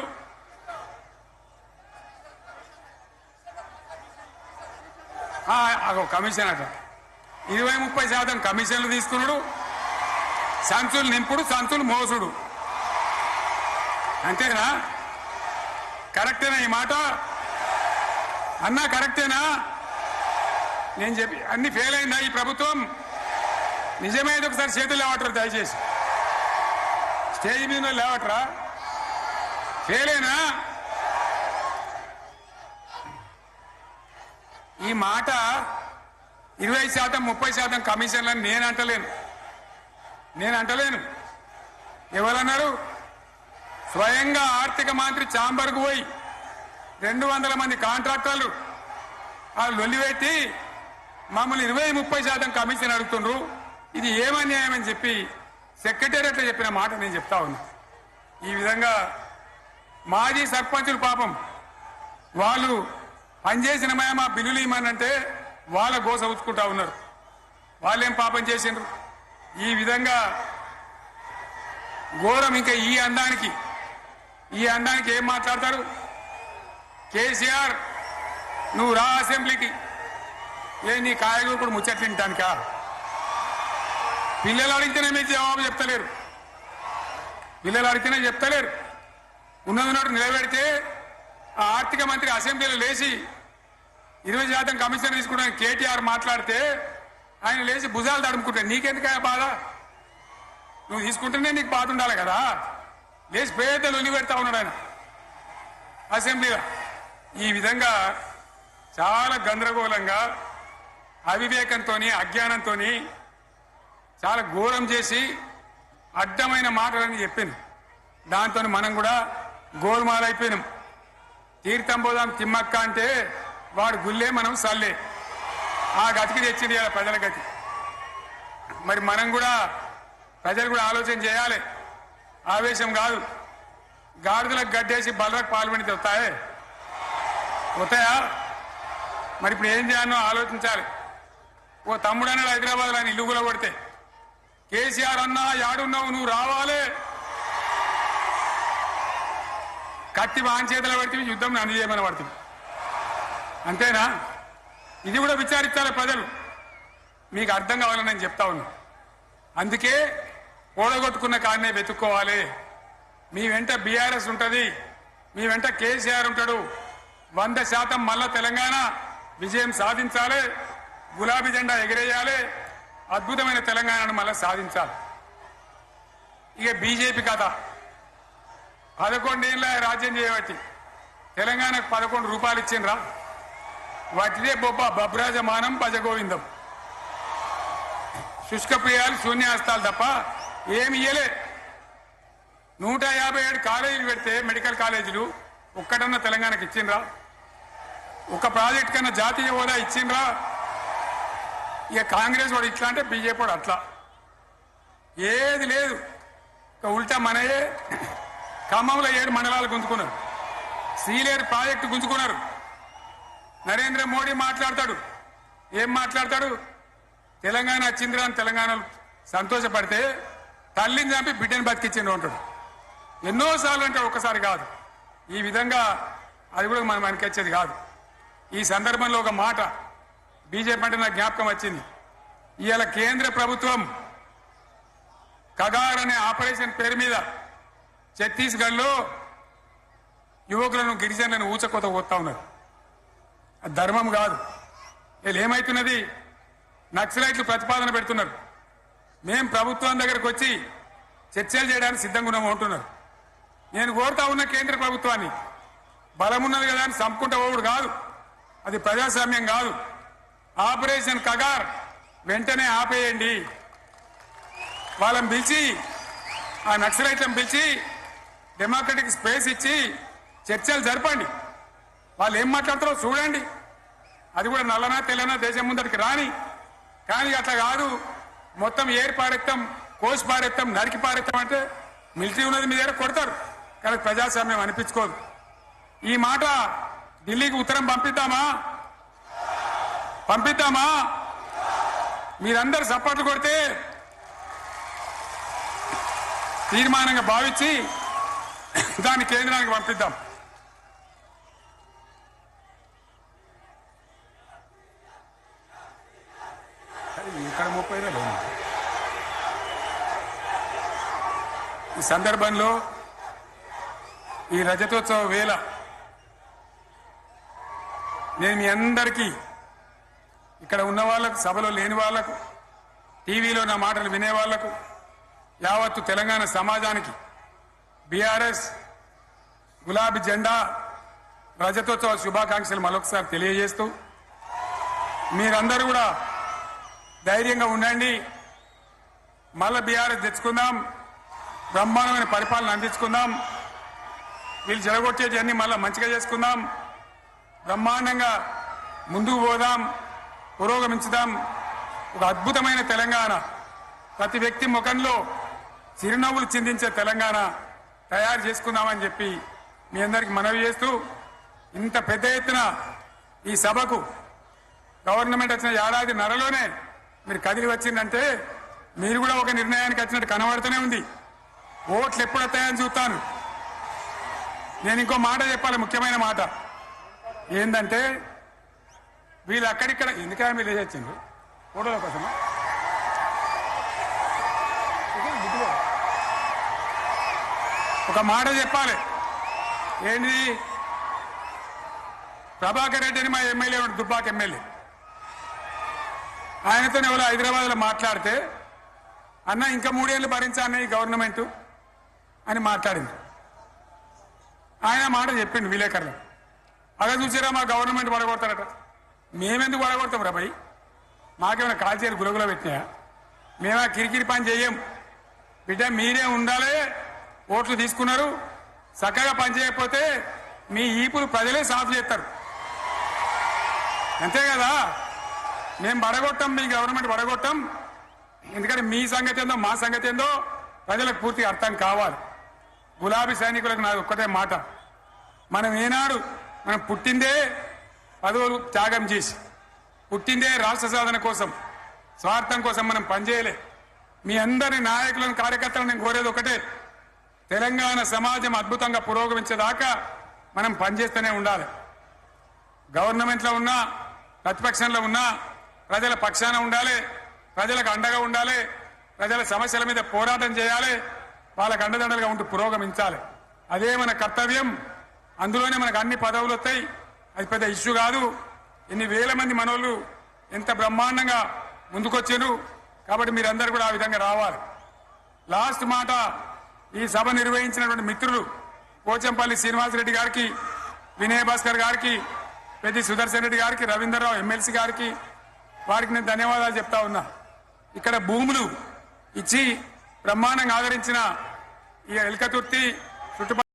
అగో కమిషన్ అట 20-30% కమిషన్లు తీసుకున్నాడు, సంచులు నింపుడు, సంచులు మోసుడు. అంతేనా? కరెక్టేనా ఈ మాట అన్నా? కరెక్టేనా? నేను చెప్పి అన్ని ఫెయిల్ అయిందా ఈ ప్రభుత్వం? నిజమైతే ఒకసారి చేతులు లేవటరు దయచేసి. స్టేజ్ మీద లేవటరా? ఫెయిలేనా? ఈ మాట 20%, 30% కమిషన్లని నేను అంటలేను. ఎవరన్నారు? స్వయంగా ఆర్థిక మంత్రి చాంబర్కు పోయి 200 మంది కాంట్రాక్టర్లు వాళ్ళు లొల్లిపెట్టి మమ్మల్ని 20-30% కమిషన్ అడుగుతుండ్రు, ఇది ఏమన్యాయం అని చెప్పి సెక్రటేరియట్లో చెప్పిన మాట నేను చెప్తా ఉన్నా. ఈ విధంగా మాజీ సర్పంచులు పాపం వాళ్ళు పనిచేసిన మా బిల్లులు ఇవ్వమనంటే వాళ్ళ గోస ఉచ్చుకుంటా ఉన్నారు. వాళ్ళేం పాపం చేసిండ్రు? ఈ విధంగా ఘోరం. ఇంకా ఈ అందానికి ఏం మాట్లాడతారు? కేసీఆర్ నువ్వు రా అసెంబ్లీకి, నీ కాయగూరు ముచ్చట్లు తింటానికా? పిల్లలు అడిగితేనే మీకు జవాబు చెప్తలేరు. ఉన్నది నిలబెడితే ఆ ఆర్థిక మంత్రి అసెంబ్లీలో లేచి 20% కమిషన్ తీసుకుంటాను కేటీఆర్ మాట్లాడితే ఆయన లేచి భుజాలు తడుముకుంటాడు. నీకెందుకయ్యా బాధ? నువ్వు తీసుకుంటేనే నీకు బాధ ఉండాలి కదా. లేచి పేదలు ఉల్లి పెడతా ఉన్నాడు ఆయన అసెంబ్లీలో. ఈ విధంగా చాలా గందరగోళంగా, అవివేకంతో, అజ్ఞానంతో చాలా ఘోరం చేసి అడ్డమైన మాటలని చెప్పింది. దాంతో మనం కూడా గోల్మాలైపోయినాం. తీర్థం పోదాం తిమ్మక్క అంటే వాడు గుల్లే, మనం సల్లే. ఆ గతికి తెచ్చింది ఇలా ప్రజల గతి. మరి మనం కూడా, ప్రజలు కూడా ఆలోచన చేయాలి. ఆవేశం కాదు. గాడిదలకు గడ్డేసి బలరకు పాల్పడితే వస్తాయా? మరి ఇప్పుడు ఏం చేయాలో ఆలోచించాలి. ఓ తమ్ముడు అన్నాడు హైదరాబాద్లో, ఆయన ఇల్లు కూడా కొడితే, కేసీఆర్ అన్నా యాడున్నావు, నువ్వు రావాలి. కత్తి వాన్ చేతిలో పడితే యుద్ధం నన్ను చేయమని పడుతుంది. అంతేనా? ఇది కూడా విచారించాలి ప్రజలు. మీకు అర్థం కావాలని నేను చెప్తా ఉన్నా. అందుకే ఓడగొట్టుకున్న కాడనే వెతుక్కోవాలి. మీ వెంట బీఆర్ఎస్ ఉంటుంది, మీ వెంట కేసీఆర్ ఉంటాడు. 100% మళ్ళా తెలంగాణ విజయం సాధించాలి, గులాబీ జెండా ఎగిరేయాలి, అద్భుతమైన తెలంగాణను మళ్ళా సాధించాలి. ఇక బీజేపీ కథ 11 ఏళ్ళ రాజ్యం చేయబట్టి తెలంగాణకు 11 రూపాయలు ఇచ్చిండ్రా? వాటిదే బబ్రాజమానం భజగోవిందం, శుష్క ప్రియాలు, శూన్యాస్తాలు తప్ప ఏమి ఇయ్యలే. 157 కాలేజీలు పెడితే మెడికల్ కాలేజీలు ఒక్కటన్నా తెలంగాణకి ఇచ్చిండ్రా? ఒక ప్రాజెక్ట్ కన్నా జాతీయ హోదా ఇచ్చిండ్రా? ఇక కాంగ్రెస్ వాడు ఇట్లా అంటే బీజేపీ వాడు అట్లా, ఏది లేదు. ఇక ఉల్టా మనయే ఖమ్మంలో 7 మండలాలు గుంజుకున్నారు, సీలేరు ప్రాజెక్టు గుంజుకున్నారు. నరేంద్ర మోడీ మాట్లాడతాడు, ఏం మాట్లాడతాడు? తెలంగాణ వచ్చిందిరా అని తెలంగాణలో సంతోషపడితే తల్లిని చంపి బిడ్డను బతికిచ్చిండు అంటాడు. ఎన్నోసార్లు అంటాడు, ఒక్కసారి కాదు. ఈ విధంగా అది కూడా మనం వెనకొచ్చేది కాదు. ఈ సందర్భంలో ఒక మాట బీజేపీ అంటే నాకు జ్ఞాపకం వచ్చింది. ఇవాళ కేంద్ర ప్రభుత్వం కగార్ అనే ఆపరేషన్ పేరు మీద ఛత్తీస్గఢ్లో యువకులను గిరిజనులను ఊచకోత పోతా ఉన్నారు. అది ధర్మం కాదు. వీళ్ళు ఏమైతున్నది, నక్సలైట్లు ప్రతిపాదన పెడుతున్నారు, మేం ప్రభుత్వం దగ్గరకు వచ్చి చర్చలు చేయడానికి సిద్ధంగా ఉన్నాము అంటున్నారు. నేను కోరుతా ఉన్న కేంద్ర ప్రభుత్వాన్ని, బలమున్నది కదా అని చంపుకుంటా పోవుడు కాదు, అది ప్రజాస్వామ్యం కాదు. ఆపరేషన్ కగార్ వెంటనే ఆపేయండి. వాళ్ళని పిలిచి, ఆ నక్సలైట్లను పిలిచి డెమోక్రటిక్ స్పేస్ ఇచ్చి చర్చలు జరపండి. వాళ్ళు ఏం మాట్లాడతారో చూడండి. అది కూడా నల్లనా తెల్లనా దేశం ముందరికి రాని. కానీ అట్లా కాదు, మొత్తం ఏరి పారెత్తాం, కోసి పారెత్తాం, నరికి పారెత్తాం అంటే మిలిటరీ ఉన్నది మీ దగ్గర కొడతారు. కానీ ప్రజాస్వామ్యం అనిపించుకోదు. ఈ మాట ఢిల్లీకి ఉత్తరం పంపిద్దామా? మీరందరూ సపోర్ట్లు కొడితే తీర్మానంగా భావించి దాన్ని కేంద్రానికి పంపిద్దాం. ఇక్కడ 30 లేదు. ఈ సందర్భంలో ఈ రజతోత్సవ వేళ నేను మీ అందరికీ, ఇక్కడ ఉన్న వాళ్లకు, సభలో లేని వాళ్లకు, టీవీలో నా మాటలు వినే వాళ్లకు, యావత్తు తెలంగాణ సమాజానికి బీఆర్ఎస్ గులాబీ జెండా రజతోత్సవ శుభాకాంక్షలు మరొకసారి తెలియజేస్తూ, మీరందరూ కూడా ధైర్యంగా ఉండండి. మళ్ళా బీఆర్ఎస్ తెచ్చుకుందాం, బ్రహ్మాండమైన పరిపాలన అందించుకుందాం. వీళ్ళు జరగొట్టేవన్నీ మళ్ళా మంచిగా చేసుకుందాం, బ్రహ్మాండంగా ముందుకు పోదాం, పురోగమించుదాం. ఒక అద్భుతమైన తెలంగాణ, ప్రతి వ్యక్తి ముఖంలో చిరునవ్వులు చిందించే తెలంగాణ తయారు చేసుకుందామని చెప్పి మీ అందరికి మనవి చేస్తూ, ఇంత పెద్ద ఎత్తున ఈ సభకు గవర్నమెంట్ వచ్చిన ఏడాది నరలోనే మీరు కదిలి వచ్చిందంటే మీరు కూడా ఒక నిర్ణయానికి వచ్చినట్టు కనబడుతూనే ఉంది. ఓట్లు ఎప్పుడు వస్తాయని చూస్తాను. నేను ఇంకో మాట చెప్పాలి, ముఖ్యమైన మాట ఏంటంటే, వీళ్ళు అక్కడిక్కడ ఎందుకైనా మీరు లేచొచ్చిండ్రు ఫోటోల కోసమా? ఒక మాట చెప్పాలి. ఏంటి, ప్రభాకర్ రెడ్డి అని మా ఎమ్మెల్యే దుబ్బాక ఎమ్మెల్యే, ఆయనతో ఎవరో హైదరాబాద్లో మాట్లాడితే, అన్న ఇంకా 3 ఏళ్ళు భరించాలన్న ఈ గవర్నమెంట్ అని మాట్లాడింది. ఆయన మాట చెప్పిండు విలేకరులు. అలా చూసారా మా గవర్నమెంట్ పడగొడతారట. మేమెందుకు పడగొడతాం రా భయ్? మాకేమైనా కాల్చేరు గులగులో పెట్టినాయా? మేమా కిరికిరి పని చెయ్యం బిడ్డ. మీరే ఉండాలి, ఓట్లు తీసుకున్నారు, చక్కగా పని చేయకపోతే మీ ఈపులు ప్రజలే సాఫ్ చేస్తారు, అంతే కదా. మేము పడగొట్టాం, మీ గవర్నమెంట్ పడగొట్టాం. ఎందుకంటే మీ సంగతి ఏందో మా సంగతి ఏందో ప్రజలకు పూర్తిగా అర్థం కావాలి. గులాబీ సైనికులకు నాది ఒక్కటే మాట, మనం పుట్టిందే పదవులు త్యాగం చేసి, పుట్టిందే రాష్ట్ర సాధన కోసం, స్వార్థం కోసం మనం పనిచేయలే. మీ అందరి నాయకులను, కార్యకర్తలను నేను కోరేది ఒకటే, తెలంగాణ సమాజం అద్భుతంగా పురోగమించేదాకా మనం పనిచేస్తూనే ఉండాలి. గవర్నమెంట్లో ఉన్నా, ప్రతిపక్షంలో ఉన్నా ప్రజల పక్షాన ఉండాలి, ప్రజలకు అండగా ఉండాలి, ప్రజల సమస్యల మీద పోరాటం చేయాలి, వాళ్ళకు అండదండలుగా ఉంటూ పురోగమించాలి. అదే మన కర్తవ్యం. అందులోనే మనకు అన్ని పదవులు వస్తాయి. అది పెద్ద ఇష్యూ కాదు. ఎన్ని వేల మంది మనోళ్ళు ఎంత బ్రహ్మాండంగా ముందుకొచ్చారు. కాబట్టి మీరందరూ కూడా ఆ విధంగా రావాలి. లాస్ట్ మాట, ఈ సభ నిర్వహించినటువంటి మిత్రులు పోచంపల్లి శ్రీనివాసరెడ్డి గారికి, వినయ్ భాస్కర్ గారికి, పెద్ది సుదర్శన్ రెడ్డి గారికి, రవీంద్రరావు ఎమ్మెల్సీ గారికి, వారికి నేను ధన్యవాదాలు చెప్తా ఉన్నా. ఇక్కడ భూములు ఇచ్చి బ్రహ్మాండంగా ఆదరించిన ఈ ఎల్కతుర్తి చుట్టుపక్కల